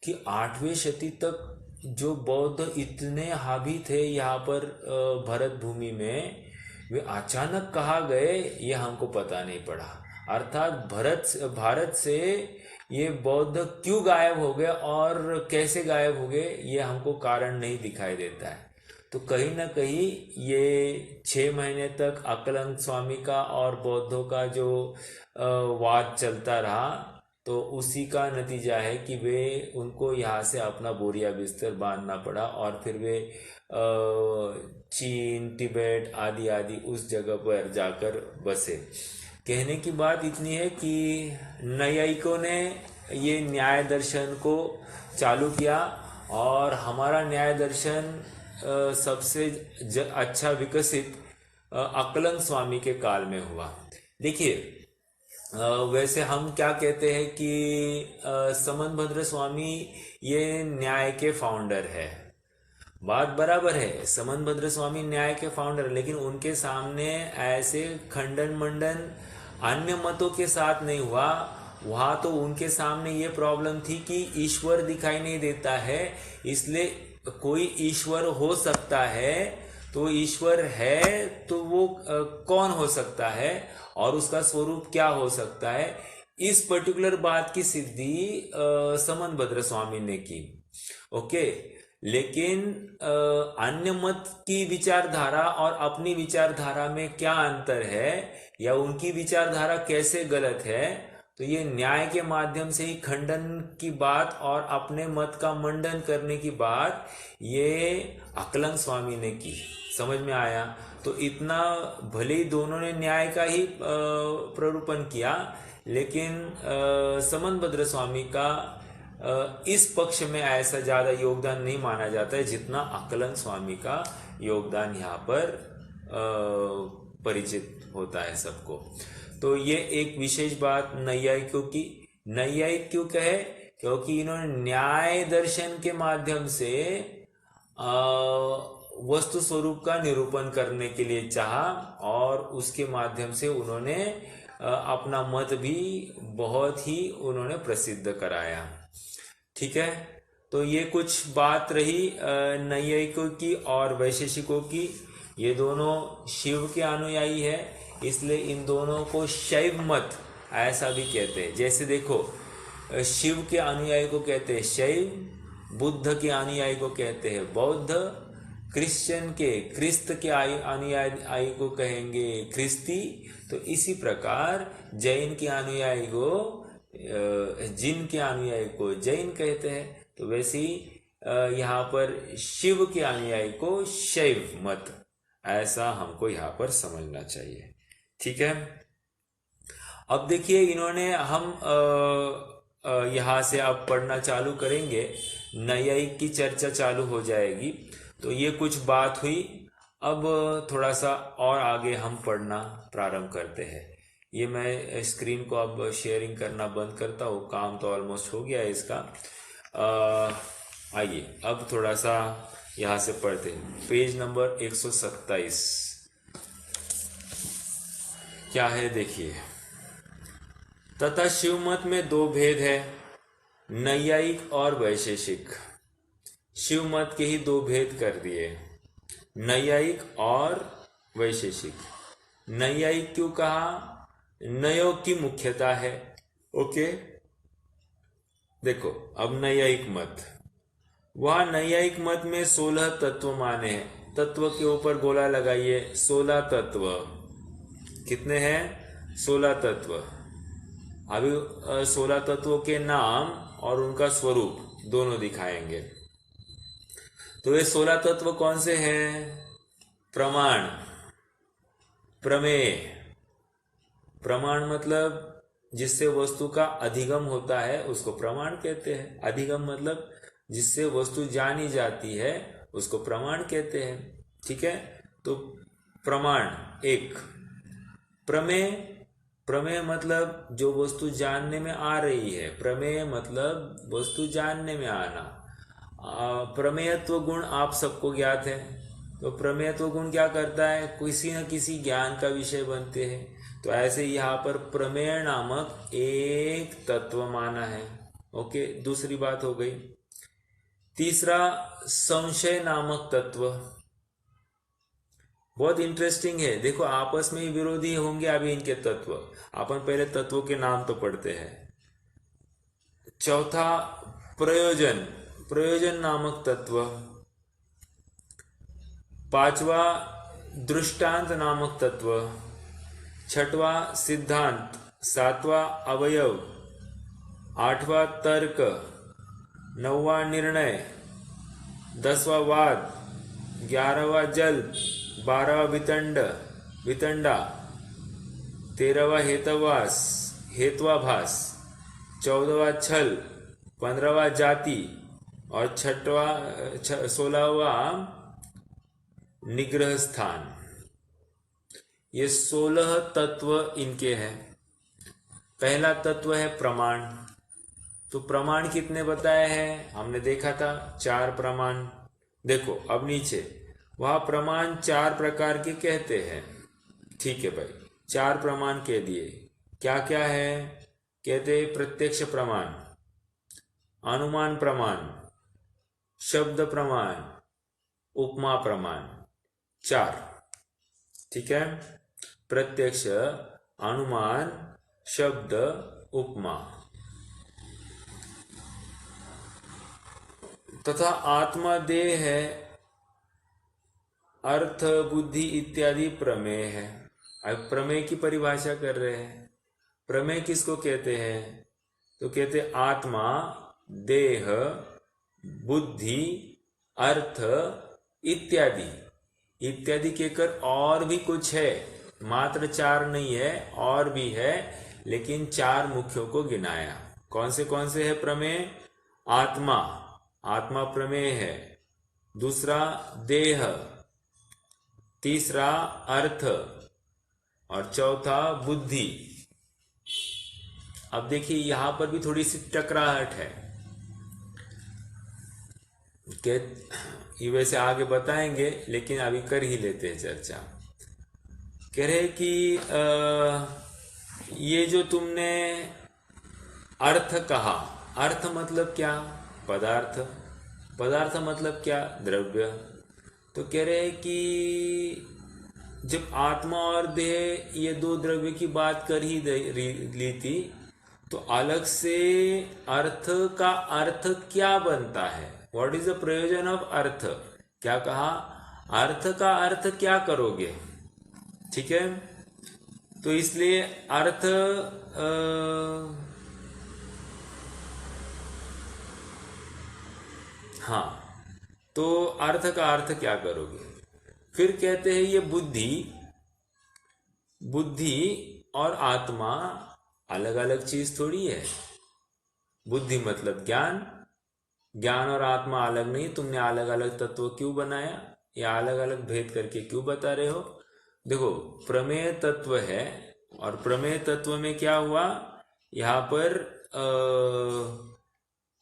कि 8वीं शती तक जो बौद्ध इतने हावी थे यहाँ पर भरत भूमि में, वे अचानक कहाँ गए ये हमको पता नहीं पड़ा। अर्थात भारत से ये बौद्ध क्यों गायब हो गए और कैसे गायब हो गए ये हमको कारण नहीं दिखाई देता है। तो कहीं ना कहीं ये 6 महीने तक अकलंग स्वामी का और बौद्धों का जो वाद चलता रहा, तो उसी का नतीजा है कि वे उनको यहाँ से अपना बोरिया बिस्तर बांधना पड़ा, और फिर वे चीन, तिब्बत आदि आदि उस जगह पर जाकर बसे। कहने की बात इतनी है कि न्यायिकों ने ये न्याय दर्शन को चालू किया, और हमारा न्याय दर्शन सबसे अच्छा विकसित अकलंग स्वामी के काल में हुआ। देखिए, वैसे हम क्या कहते हैं कि समनभद्र स्वामी ये न्याय के फाउंडर है। बात बराबर है, समनभद्र स्वामी न्याय के फाउंडर, लेकिन उनके सामने ऐसे खंडन मंडन अन्य मतों के साथ नहीं हुआ। वहां तो उनके सामने ये प्रॉब्लम थी कि ईश्वर दिखाई नहीं देता है, इसलिए कोई ईश्वर हो सकता है, तो ईश्वर है तो वो कौन हो सकता है और उसका स्वरूप क्या हो सकता है, इस पर्टिकुलर बात की सिद्धि समनभद्र स्वामी ने की। ओके, लेकिन अन्य मत की विचारधारा और अपनी विचारधारा में क्या अंतर है, या उनकी विचारधारा कैसे गलत है, तो ये न्याय के माध्यम से ही खंडन की बात और अपने मत का मंडन करने की बात ये अकलंग स्वामी ने की। समझ में आया? तो इतना भले ही दोनों ने न्याय का ही प्ररूपण किया, लेकिन समनभद्र स्वामी का इस पक्ष में ऐसा ज्यादा योगदान नहीं माना जाता है जितना अकलंग स्वामी का योगदान यहाँ पर परिचित होता है सबको। तो ये एक विशेष बात नैयायिकों की। नैयायिक क्यों कहे? क्योंकि इन्होंने न्याय दर्शन के माध्यम से वस्तु स्वरूप का निरूपण करने के लिए चाहा, और उसके माध्यम से उन्होंने अपना मत भी बहुत ही उन्होंने प्रसिद्ध कराया। ठीक है, तो ये कुछ बात रही नैयायिकों की और वैशेषिकों की। ये दोनों शिव के अनुयायी है, इसलिए इन दोनों को शैव मत ऐसा भी कहते हैं। जैसे देखो, शिव के अनुयायी को कहते हैं शैव, बुद्ध के अनुयायी को कहते हैं बौद्ध, क्रिश्चियन के क्रिस्त के अनुयायी को कहेंगे ख्रिस्ती। तो इसी प्रकार जैन के अनुयायी को जिन के अनुयायी को जैन कहते हैं। तो वैसे ही यहाँ पर शिव के अनुयायी को शैव मत, ऐसा हमको यहाँ पर समझना चाहिए। ठीक है। अब देखिए इन्होंने हम यहाँ से अब पढ़ना चालू करेंगे, नैयायिक की चर्चा चालू हो जाएगी। तो ये कुछ बात हुई, अब थोड़ा सा और आगे हम पढ़ना प्रारंभ करते हैं। ये मैं स्क्रीन को अब शेयरिंग करना बंद करता हूँ, काम तो ऑलमोस्ट हो गया है इसका। आइए अब थोड़ा सा यहाँ से पढ़ते हैं। पेज नंबर 127 क्या है देखिए। तथा शिवमत में दो भेद है, नैयायिक और वैशेषिक। शिवमत के ही दो भेद कर दिए, नैयायिक और वैशेषिक। नैयायिक क्यों कहा? नयों की मुख्यता है। ओके, देखो अब नैयायिक मत, वह नैयायिक मत में 16 तत्व माने हैं। तत्व के ऊपर गोला लगाइए, 16 तत्व। कितने हैं? 16 तत्व। अभी 16 तत्वों के नाम और उनका स्वरूप दोनों दिखाएंगे। तो ये 16 तत्व कौन से हैं? प्रमाण, प्रमेय। प्रमाण मतलब जिससे वस्तु का अधिगम होता है उसको प्रमाण कहते हैं। अधिगम मतलब जिससे वस्तु जानी जाती है उसको प्रमाण कहते हैं। ठीक है। तो प्रमाण एक। प्रमेय, प्रमेय मतलब जो वस्तु जानने में आ रही है। प्रमेय मतलब वस्तु जानने में आना। प्रमेयत्व गुण आप सबको ज्ञात है। तो प्रमेयत्व गुण क्या करता है? किसी न किसी ज्ञान का विषय बनते हैं। तो ऐसे यहाँ पर प्रमेय नामक एक तत्व माना है। ओके, दूसरी बात हो गई। तीसरा, संशय नामक तत्व। बहुत इंटरेस्टिंग है, देखो आपस में ही विरोधी होंगे अभी इनके तत्व। अपन पहले तत्वों के नाम तो पढ़ते हैं। चौथा, प्रयोजन, प्रयोजन नामक तत्व। पांचवा, दृष्टांत नामक तत्व। छठवां, सिद्धांत। सातवां, अवयव। आठवां, तर्क। नौवां, निर्णय। 10वां, वाद। 11वां, जल। 12वां, वितंडा। 13वां, हेतवास, हेत्वाभास। 14वां, छल। 15वां, जाति। और 16वां, निग्रह स्थान। ये 16 तत्व इनके हैं। पहला तत्व है प्रमाण। तो प्रमाण कितने बताए हैं? हमने देखा था 4 प्रमाण। देखो अब नीचे, वह प्रमाण 4 प्रकार के कहते हैं। ठीक है भाई, 4 प्रमाण कह दिए। क्या क्या है? कहते हैं प्रत्यक्ष प्रमाण, अनुमान प्रमाण, शब्द प्रमाण, उपमा प्रमाण। 4। ठीक है, प्रत्यक्ष, अनुमान, शब्द, उपमा। तथा आत्मा देह है, अर्थ, बुद्धि इत्यादि प्रमेय है। अब प्रमेय की परिभाषा कर रहे हैं। प्रमेय किसको कहते हैं? तो कहते आत्मा, देह, बुद्धि, अर्थ इत्यादि। इत्यादि कहकर और भी कुछ है, मात्र 4 नहीं है, और भी है, लेकिन 4 मुख्यों को गिनाया। कौन से है प्रमेय? आत्मा, आत्मा प्रमेय है। दूसरा देह, तीसरा अर्थ, और चौथा बुद्धि। अब देखिए यहां पर भी थोड़ी सी टकराहट है। ये वैसे आगे बताएंगे, लेकिन अभी कर ही लेते हैं चर्चा। कह रहे कि ये जो तुमने अर्थ कहा, अर्थ मतलब क्या? पदार्थ। पदार्थ मतलब क्या? द्रव्य। तो कह रहे हैं कि जब आत्मा और देह ये 2 द्रव्य की बात कर ही ली थी, तो अलग से अर्थ का अर्थ क्या बनता है? व्हाट इज द प्रयोजन ऑफ अर्थ? क्या कहा? अर्थ का अर्थ क्या करोगे? ठीक है, तो इसलिए अर्थ हाँ, तो अर्थ का अर्थ क्या करोगे? फिर कहते हैं ये बुद्धि और आत्मा अलग अलग चीज थोड़ी है। बुद्धि मतलब ज्ञान और आत्मा अलग नहीं। तुमने अलग अलग तत्व क्यों बनाया या अलग अलग भेद करके क्यों बता रहे हो? देखो, प्रमेय तत्व है और प्रमेय तत्व में क्या हुआ, यहाँ पर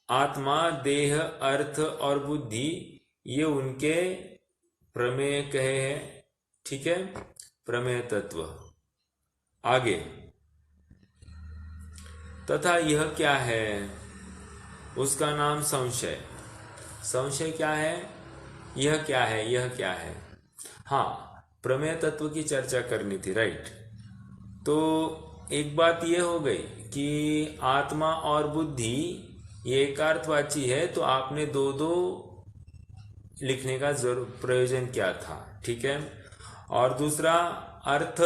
आत्मा, देह, अर्थ और बुद्धि ये उनके प्रमेय कहे हैं। ठीक है, प्रमेय तत्व। आगे, तथा यह क्या है? उसका नाम संशय। संशय क्या है? यह क्या है, यह क्या है? हाँ, प्रमेय तत्व की चर्चा करनी थी, राइट। तो एक बात यह हो गई कि आत्मा और बुद्धि ये एकार्थवाची है, तो आपने दो दो लिखने का जरूर प्रयोजन क्या था। ठीक है, और दूसरा अर्थ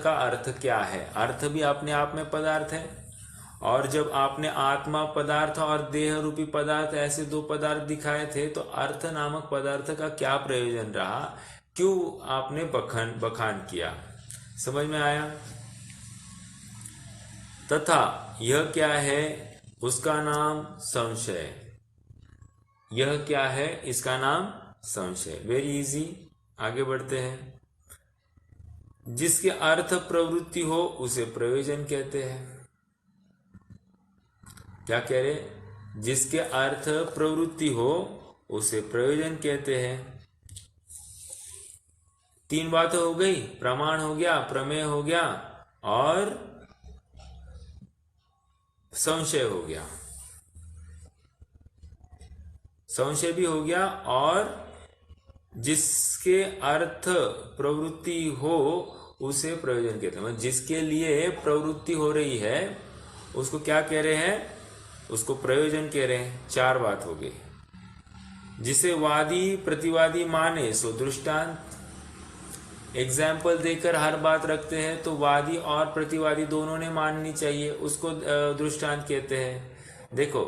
का अर्थ क्या है? अर्थ भी अपने आप में पदार्थ है, और जब आपने आत्मा पदार्थ और देह रूपी पदार्थ ऐसे दो पदार्थ दिखाए थे, तो अर्थ नामक पदार्थ का क्या प्रयोजन रहा? क्यों आपने बखान किया? समझ में आया? तथा यह क्या है? उसका नाम संशय। यह क्या है? इसका नाम संशय। वेरी इजी, आगे बढ़ते हैं। जिसके अर्थ प्रवृत्ति हो उसे प्रयोजन कहते हैं। क्या कह रहे? जिसके अर्थ प्रवृत्ति हो उसे प्रयोजन कहते हैं। तीन बातें हो गई, प्रमाण हो गया, प्रमेय हो गया और संशय हो गया। संशय भी हो गया, और जिसके अर्थ प्रवृत्ति हो उसे प्रयोजन कहते हैं। जिसके लिए प्रवृत्ति हो रही है उसको क्या कह रहे हैं? उसको प्रयोजन कह रहे हैं। चार बात हो गई। जिसे वादी प्रतिवादी माने सो दृष्टांत। एग्जाम्पल देकर हर बात रखते हैं, तो वादी और प्रतिवादी दोनों ने माननी चाहिए, उसको दृष्टांत कहते हैं। देखो,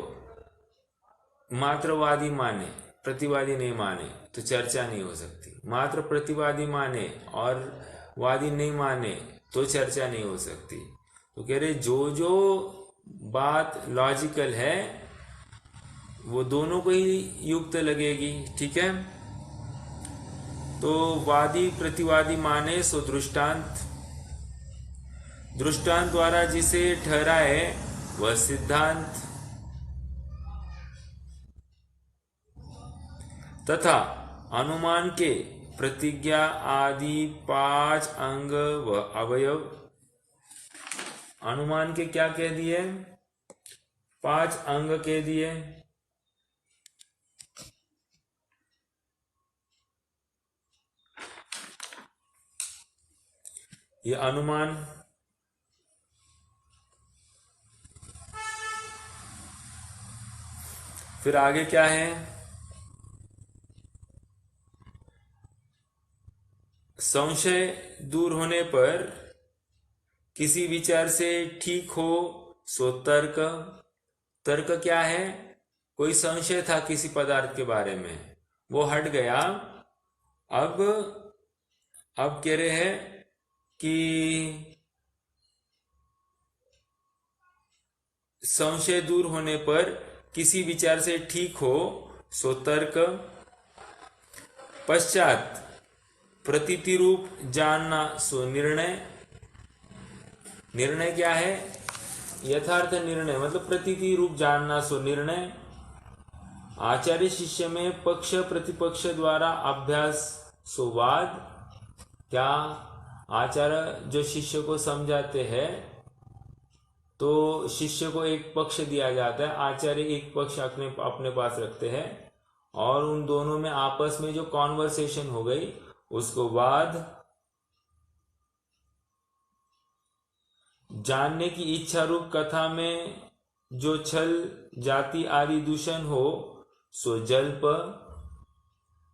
मात्र वादी माने प्रतिवादी नहीं माने तो चर्चा नहीं हो सकती। मात्र प्रतिवादी माने और वादी नहीं माने तो चर्चा नहीं हो सकती। तो कह रहे जो बात लॉजिकल है वो दोनों को ही युक्त लगेगी। ठीक है, तो वादी प्रतिवादी माने सो दृष्टांत। दृष्टांत द्वारा जिसे ठहराए वह सिद्धांत। तथा अनुमान के प्रतिज्ञा आदि 5 अंग व अवयव। अनुमान के क्या कह दिए? 5 अंग कह दिए। ये अनुमान। फिर आगे क्या है? संशय दूर होने पर किसी विचार से ठीक हो सो तर्क। तर्क क्या है? कोई संशय था किसी पदार्थ के बारे में, वो हट गया। अब कह रहे हैं कि संशय दूर होने पर किसी विचार से ठीक हो सो तर्क। पश्चात प्रतीति रूप जानना सो निर्णय। निर्णय क्या है? यथार्थ निर्णय, मतलब प्रतीति रूप जानना सो निर्णय। आचार्य शिष्य में पक्ष प्रतिपक्ष द्वारा अभ्यास सो वाद। क्या? आचार्य जो शिष्य को समझाते हैं तो शिष्य को एक पक्ष दिया जाता है, आचार्य एक पक्ष अपने पास रखते हैं, और उन दोनों में आपस में जो कॉन्वर्सेशन हो गई उसको वाद। जानने की इच्छा रूप कथा में जो छल जाति आदि दूषण हो सो जल्प।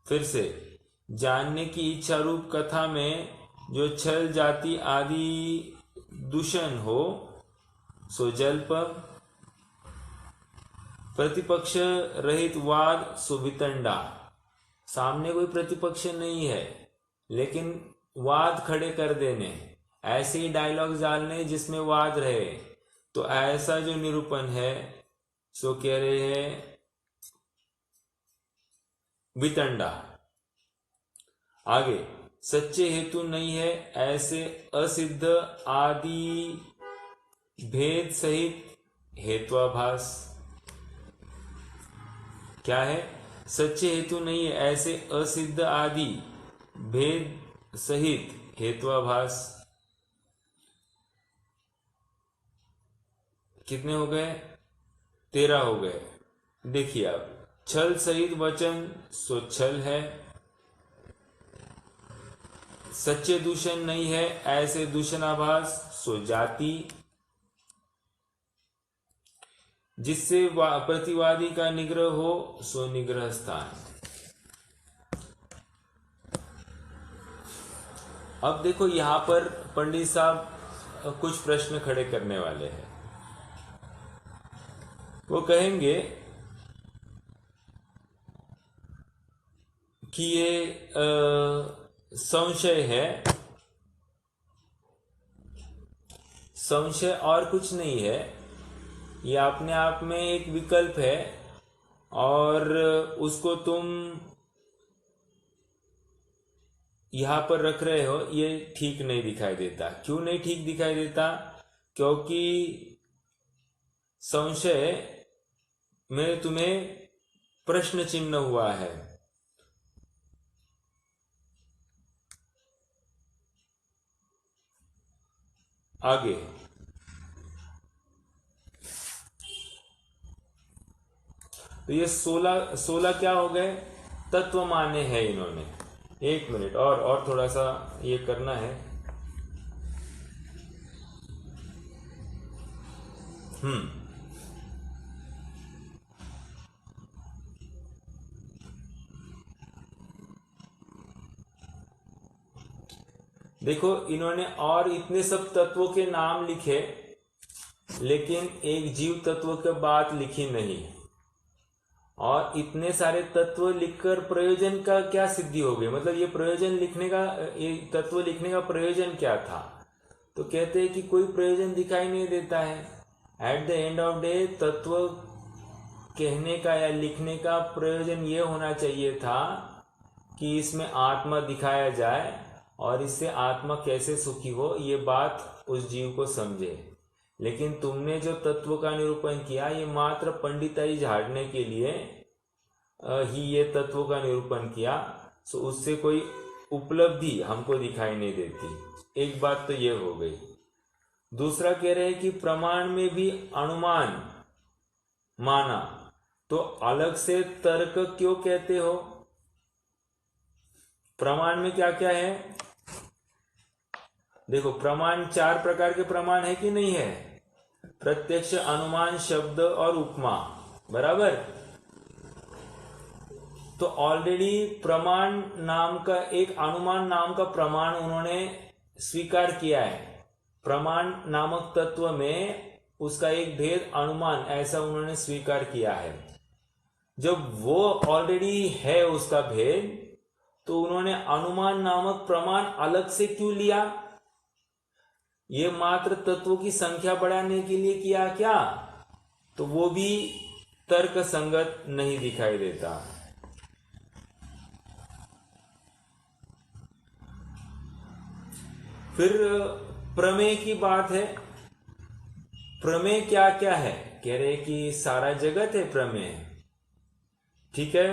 फिर से, जानने की इच्छा रूप कथा में जो छल जाति आदि दूषण हो सो जल्प। प्रतिपक्ष रहित वाद सुवितंडा। सामने कोई प्रतिपक्ष नहीं है लेकिन वाद खड़े कर देने, ऐसे ही डायलॉग डालने जिसमें वाद रहे, तो ऐसा जो निरूपण है सो कह रहे हैं वितंडा। आगे, सच्चे हेतु नहीं है ऐसे असिद्ध आदि भेद सहित हेत्वाभास। क्या है? सच्चे हेतु नहीं है ऐसे असिद्ध आदि भेद सहित हेत्वाभास। कितने हो गए? 13 हो गए। देखिए अब, छल सहित वचन सो छल है। सच्चे दूषण नहीं है ऐसे दूषणाभास सो जाति। जिससे प्रतिवादी का निग्रह हो सो निग्रह स्थान। अब देखो यहां पर पंडित साहब कुछ प्रश्न खड़े करने वाले हैं। वो कहेंगे कि ये संशय है, संशय और कुछ नहीं है, ये अपने आप में एक विकल्प है और उसको तुम यहां पर रख रहे हो, ये ठीक नहीं दिखाई देता। क्यों नहीं ठीक दिखाई देता? क्योंकि संशय में तुम्हें प्रश्न चिन्ह हुआ है। आगे, तो ये 16 क्या हो गए? तत्व माने हैं इन्होंने। एक मिनट और थोड़ा सा ये करना है। देखो इन्होंने और इतने सब तत्वों के नाम लिखे लेकिन एक जीव तत्व की बात लिखी नहीं। और इतने सारे तत्व लिखकर प्रयोजन का क्या सिद्धि हो गई? मतलब ये प्रयोजन लिखने का, ये तत्व लिखने का प्रयोजन क्या था? तो कहते हैं कि कोई प्रयोजन दिखाई नहीं देता है। At the end of day तत्व कहने का या लिखने का प्रयोजन ये होना चाहिए था कि इसमें आत्मा दिखाया जाए और इससे आत्मा कैसे सुखी हो ये बात उस जीव को समझे। लेकिन तुमने जो तत्व का निरूपण किया ये मात्र पंडिताई झाड़ने के लिए ही ये तत्व का निरूपण किया, सो उससे कोई उपलब्धि हमको दिखाई नहीं देती। एक बात तो ये हो गई। दूसरा कह रहे हैं कि प्रमाण में भी अनुमान माना तो अलग से तर्क क्यों कहते हो? प्रमाण में क्या क्या है? देखो, प्रमाण 4 प्रकार के प्रमाण है कि नहीं है? प्रत्यक्ष, अनुमान, शब्द और उपमा, बराबर। तो ऑलरेडी प्रमाण नाम का एक, अनुमान नाम का प्रमाण उन्होंने स्वीकार किया है। प्रमाण नामक तत्व में उसका एक भेद अनुमान, ऐसा उन्होंने स्वीकार किया है। जब वो ऑलरेडी है उसका भेद, तो उन्होंने अनुमान नामक प्रमाण अलग से क्यों लिया? ये मात्र तत्वों की संख्या बढ़ाने के लिए किया क्या? तो वो भी तर्क संगत नहीं दिखाई देता। फिर प्रमेय की बात है। प्रमेय क्या क्या है? कह रहे कि सारा जगत है प्रमेय, ठीक है।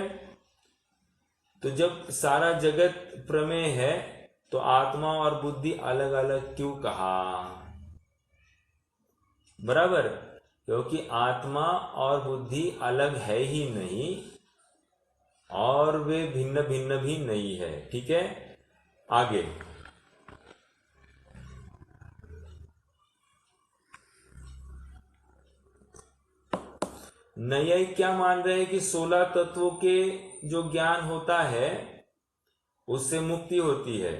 तो जब सारा जगत प्रमेय है तो आत्मा और बुद्धि अलग अलग क्यों कहा? बराबर, क्योंकि आत्मा और बुद्धि अलग है ही नहीं और वे भिन्न भिन्न भी नहीं है, ठीक है। आगे, न्यायिक क्या मान रहे हैं कि 16 तत्वों के जो ज्ञान होता है उससे मुक्ति होती है।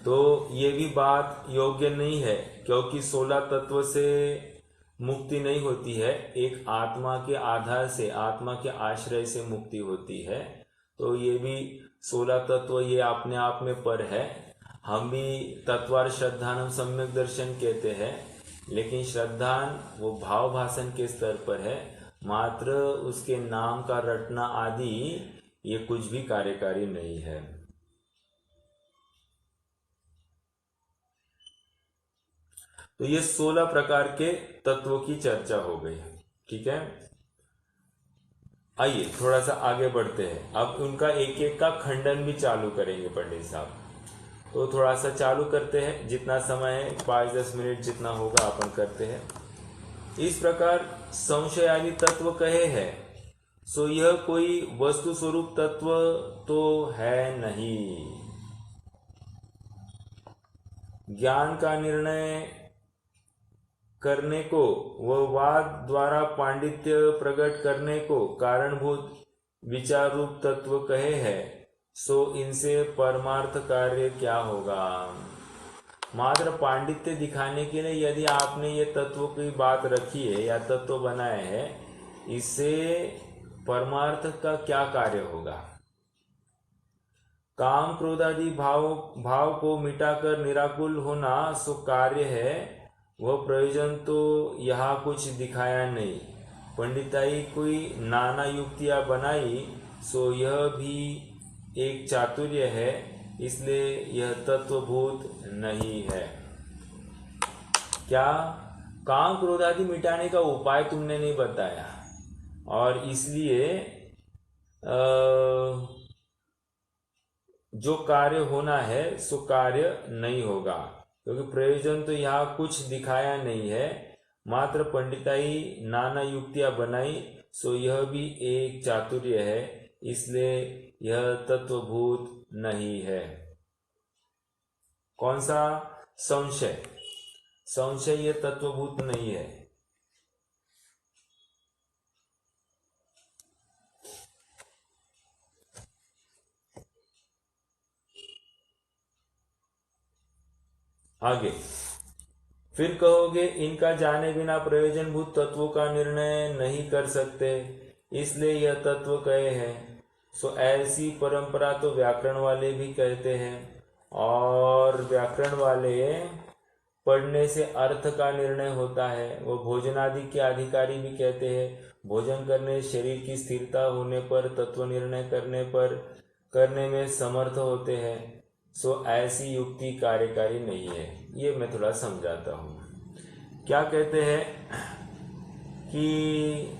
तो ये भी बात योग्य नहीं है, क्योंकि 16 तत्व से मुक्ति नहीं होती है, एक आत्मा के आधार से, आत्मा के आश्रय से मुक्ति होती है। तो ये भी 16 तत्व ये अपने आप में पर है। हम भी तत्वार श्रद्धानम सम्यक दर्शन कहते हैं, लेकिन श्रद्धान वो भाव भाषण के स्तर पर है, मात्र उसके नाम का रटना आदि ये कुछ भी कार्यकारी नहीं है। तो ये 16 प्रकार के तत्वों की चर्चा हो गई, ठीक है। आइए थोड़ा सा आगे बढ़ते हैं, अब उनका एक एक का खंडन भी चालू करेंगे पंडित साहब। तो थोड़ा सा चालू करते हैं, जितना समय है 5-10 मिनट जितना होगा अपन करते हैं। इस प्रकार संशय आदि तत्व कहे हैं, सो यह कोई वस्तु स्वरूप तत्व तो है नहीं। ज्ञान का निर्णय करने को व वाद द्वारा पांडित्य प्रकट करने को कारणभूत विचार रूप तत्व कहे हैं, सो इनसे परमार्थ कार्य क्या होगा। मात्र पांडित्य दिखाने के लिए यदि आपने ये तत्व की बात रखी है या तत्व बनाए हैं, इससे परमार्थ का क्या कार्य होगा। काम क्रोध आदि भाव को मिटाकर निराकुल होना सो कार्य है, वह प्रयोजन तो यहाँ कुछ दिखाया नहीं। पंडिताई कोई नाना युक्तियां बनाई, सो यह भी एक चातुर्य है, इसलिए यह तत्वभूत नहीं है। क्या काम क्रोध आदि मिटाने का उपाय तुमने नहीं बताया, और इसलिए जो कार्य होना है सो कार्य नहीं होगा, क्योंकि प्रयोजन तो यहाँ कुछ दिखाया नहीं है, मात्र पंडिताई नाना युक्तियां बनाई, सो यह भी एक चातुर्य है, इसलिए यह तत्वभूत नहीं है। कौन सा संशय? संशय यह तत्वभूत नहीं है। आगे फिर कहोगे इनका जाने बिना प्रयोजन भूत तत्वों का निर्णय नहीं कर सकते, इसलिए यह तत्व कहे हैं। सो ऐसी परंपरा तो व्याकरण वाले भी कहते हैं, और व्याकरण वाले पढ़ने से अर्थ का निर्णय होता है। वो भोजनादि के अधिकारी भी कहते हैं, भोजन करने शरीर की स्थिरता होने पर तत्व निर्णय करने में समर्थ होते हैं। सो ऐसी युक्ति कार्यकारी नहीं है। ये मैं थोड़ा समझाता हूँ। क्या कहते हैं कि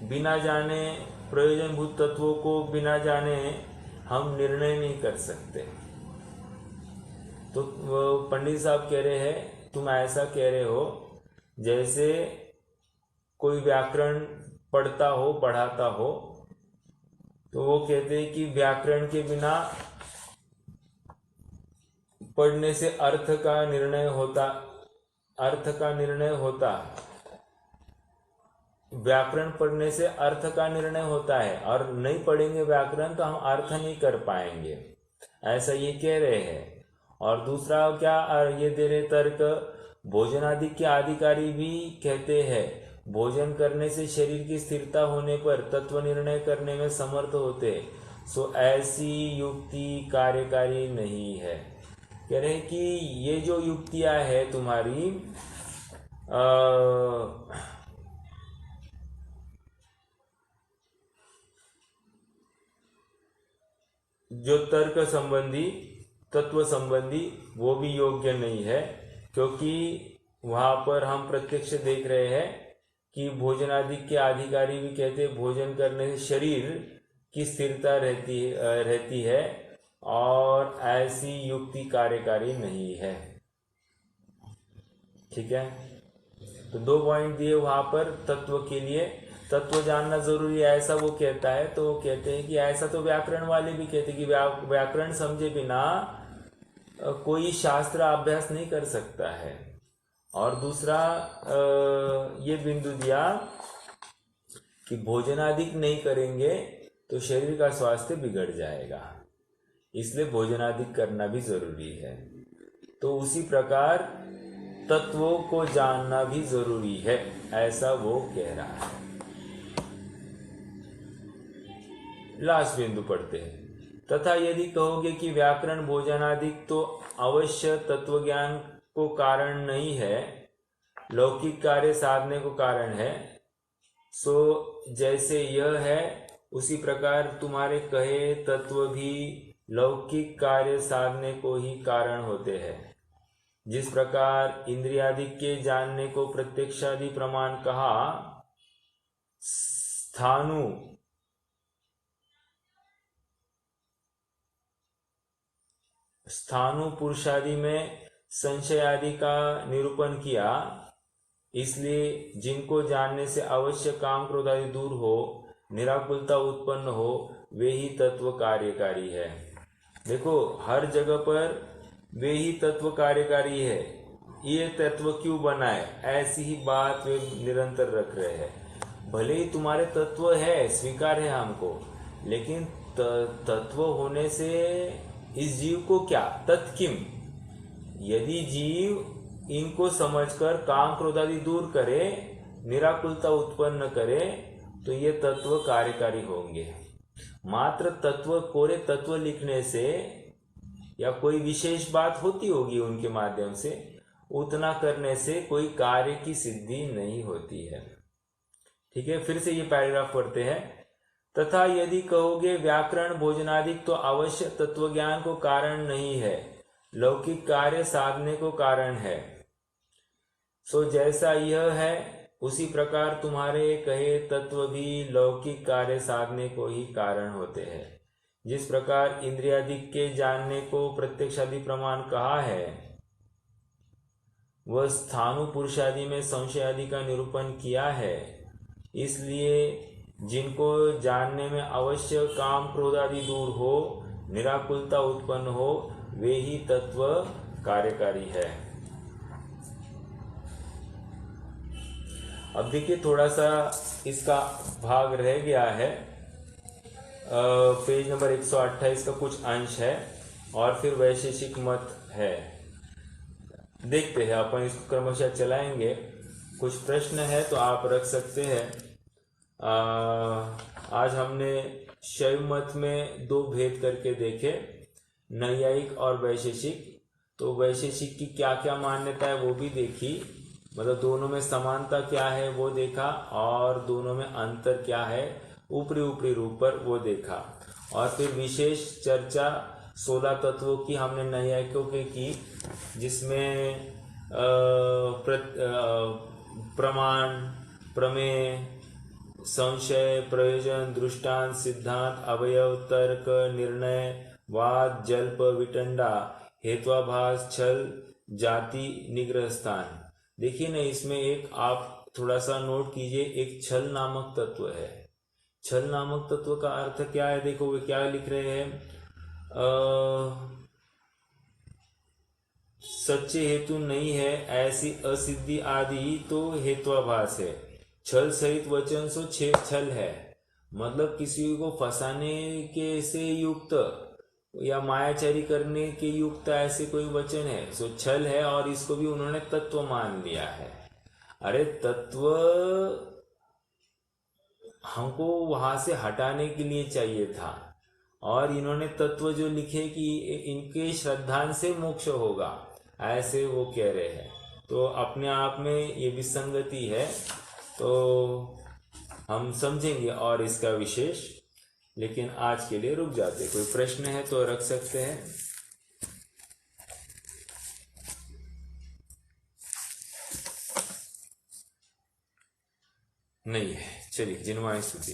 बिना जाने प्रयोजनभूत तत्वों को बिना जाने हम निर्णय नहीं कर सकते। तो पंडित साहब कह रहे हैं, तुम ऐसा कह रहे हो जैसे कोई व्याकरण पढ़ाता हो, तो वो कहते हैं कि व्याकरण के बिना पढ़ने से अर्थ का निर्णय होता। व्याकरण पढ़ने से अर्थ का निर्णय होता है, और नहीं पढ़ेंगे व्याकरण तो हम अर्थ नहीं कर पाएंगे, ऐसा ये कह रहे हैं। और दूसरा क्या ये दे रहे तर्क, भोजनादि के अधिकारी भी कहते हैं भोजन करने से शरीर की स्थिरता होने पर तत्व निर्णय करने में समर्थ होते। सो ऐसी युक्ति कार्यकारी नहीं है। कह रहे हैं कि ये जो युक्तियां है तुम्हारी, जो तर्क संबंधी तत्व संबंधी, वो भी योग्य नहीं है, क्योंकि वहां पर हम प्रत्यक्ष देख रहे हैं कि भोजन आदि के अधिकारी भी कहते हैं भोजन करने से शरीर की स्थिरता रहती है, और ऐसी युक्ति कार्यकारी नहीं है। ठीक है, तो 2 पॉइंट दिए वहां पर तत्व के लिए। तत्व जानना जरूरी है ऐसा वो कहता है, तो वो कहते हैं कि ऐसा तो व्याकरण वाले भी कहते हैं कि व्याकरण समझे बिना कोई शास्त्र अभ्यास नहीं कर सकता है। और दूसरा ये बिंदु दिया कि भोजनादि नहीं करेंगे तो शरीर का स्वास्थ्य बिगड़ जाएगा, इसलिए भोजनादि करना भी जरूरी है। तो उसी प्रकार तत्वों को जानना भी जरूरी है, ऐसा वो कह रहा है। लास्ट बिंदु पढ़ते हैं। तथा यदि कहोगे कि व्याकरण भोजनादिक तो अवश्य तत्वज्ञान को कारण नहीं है, लौकिक कार्य साधने को कारण है, सो जैसे यह है उसी प्रकार तुम्हारे कहे तत्व भी लौकिक कार्य साधने को ही कारण होते हैं। जिस प्रकार इंद्रियादि के जानने को प्रत्यक्षादि प्रमाण कहा, स्थानु पुरुषादि में संशय आदि का निरूपण किया, इसलिए जिनको जानने से अवश्य काम क्रोध आदि दूर हो, निराकुलता उत्पन्न हो, वे ही तत्व कार्यकारी है। देखो हर जगह पर वे ही तत्व कार्यकारी है। ये तत्व क्यों बनाए, ऐसी ही बात वे निरंतर रख रहे हैं। भले ही तुम्हारे तत्व है, स्वीकार है हमको, लेकिन तत्व होने से इस जीव को क्या, तत्किम। यदि जीव इनको समझकर काम क्रोध आदि दूर करे, निराकुलता उत्पन्न करे, तो ये तत्व कार्यकारी होंगे। मात्र तत्व, कोरे तत्व लिखने से या कोई विशेष बात होती होगी उनके माध्यम से, उतना करने से कोई कार्य की सिद्धि नहीं होती है। ठीक है, फिर से ये पैराग्राफ पढ़ते हैं। तथा यदि कहोगे व्याकरण भोजनादिक तो अवश्य तत्वज्ञान को कारण नहीं है, लौकिक कार्य साधने को कारण है, सो जैसा यह है उसी प्रकार तुम्हारे कहे तत्व भी लौकिक कार्य साधने को ही कारण होते हैं। जिस प्रकार इंद्रियादि के जानने को प्रत्यक्षादि प्रमाण कहा है, वह स्थानु पुरुषादि में संशय आदि का निरूपण किया है, इसलिए जिनको जानने में अवश्य काम क्रोध आदि दूर हो, निराकुलता उत्पन्न हो, वे ही तत्व कार्यकारी है। अब देखिए थोड़ा सा इसका भाग रह गया है, पेज नंबर 128 का कुछ अंश है और फिर वैशेषिक मत है। देखते हैं, अपन इसको क्रमशः चलाएंगे। कुछ प्रश्न है तो आप रख सकते हैं। आज हमने शैव मत में दो भेद करके देखे, नैयायिक और वैशेषिक। तो वैशेषिक की क्या क्या मान्यता है वो भी देखी, मतलब दोनों में समानता क्या है वो देखा, और दोनों में अंतर क्या है ऊपरी ऊपरी रूप पर वो देखा। और फिर विशेष चर्चा 16 तत्वों की हमने नैयायिकों के की, जिसमें प्रमाण, प्रमेय, संशय, प्रयोजन, दृष्टांत, सिद्धांत, अवयव, तर्क, निर्णय, वाद, जल्प, विटंडा, हेत्वाभास, छल, जाति, निग्रह स्थान। देखिए ना, इसमें एक आप थोड़ा सा नोट कीजिए, एक छल नामक तत्व है। छल नामक तत्व का अर्थ क्या है, देखो वे क्या लिख रहे हैं, सच्चे हेतु नहीं है ऐसी असिद्धि आदि तो हेत्वाभास है। छल सहित वचन सो छल है, मतलब किसी को फंसाने के से युक्त या मायाचारी करने के युक्त ऐसे कोई वचन है, सो छल है, और इसको भी उन्होंने तत्व मान लिया है। अरे तत्व हमको वहां से हटाने के लिए चाहिए था, और इन्होंने तत्व जो लिखे कि इनके श्रद्धांत से मोक्ष होगा, ऐसे वो कह रहे हैं। तो अपने आप में ये विसंगति है, तो हम समझेंगे और इसका विशेष, लेकिन आज के लिए रुक जाते। कोई प्रश्न है तो रख सकते हैं। नहीं है, चलिए जिन्वाय स्तुति।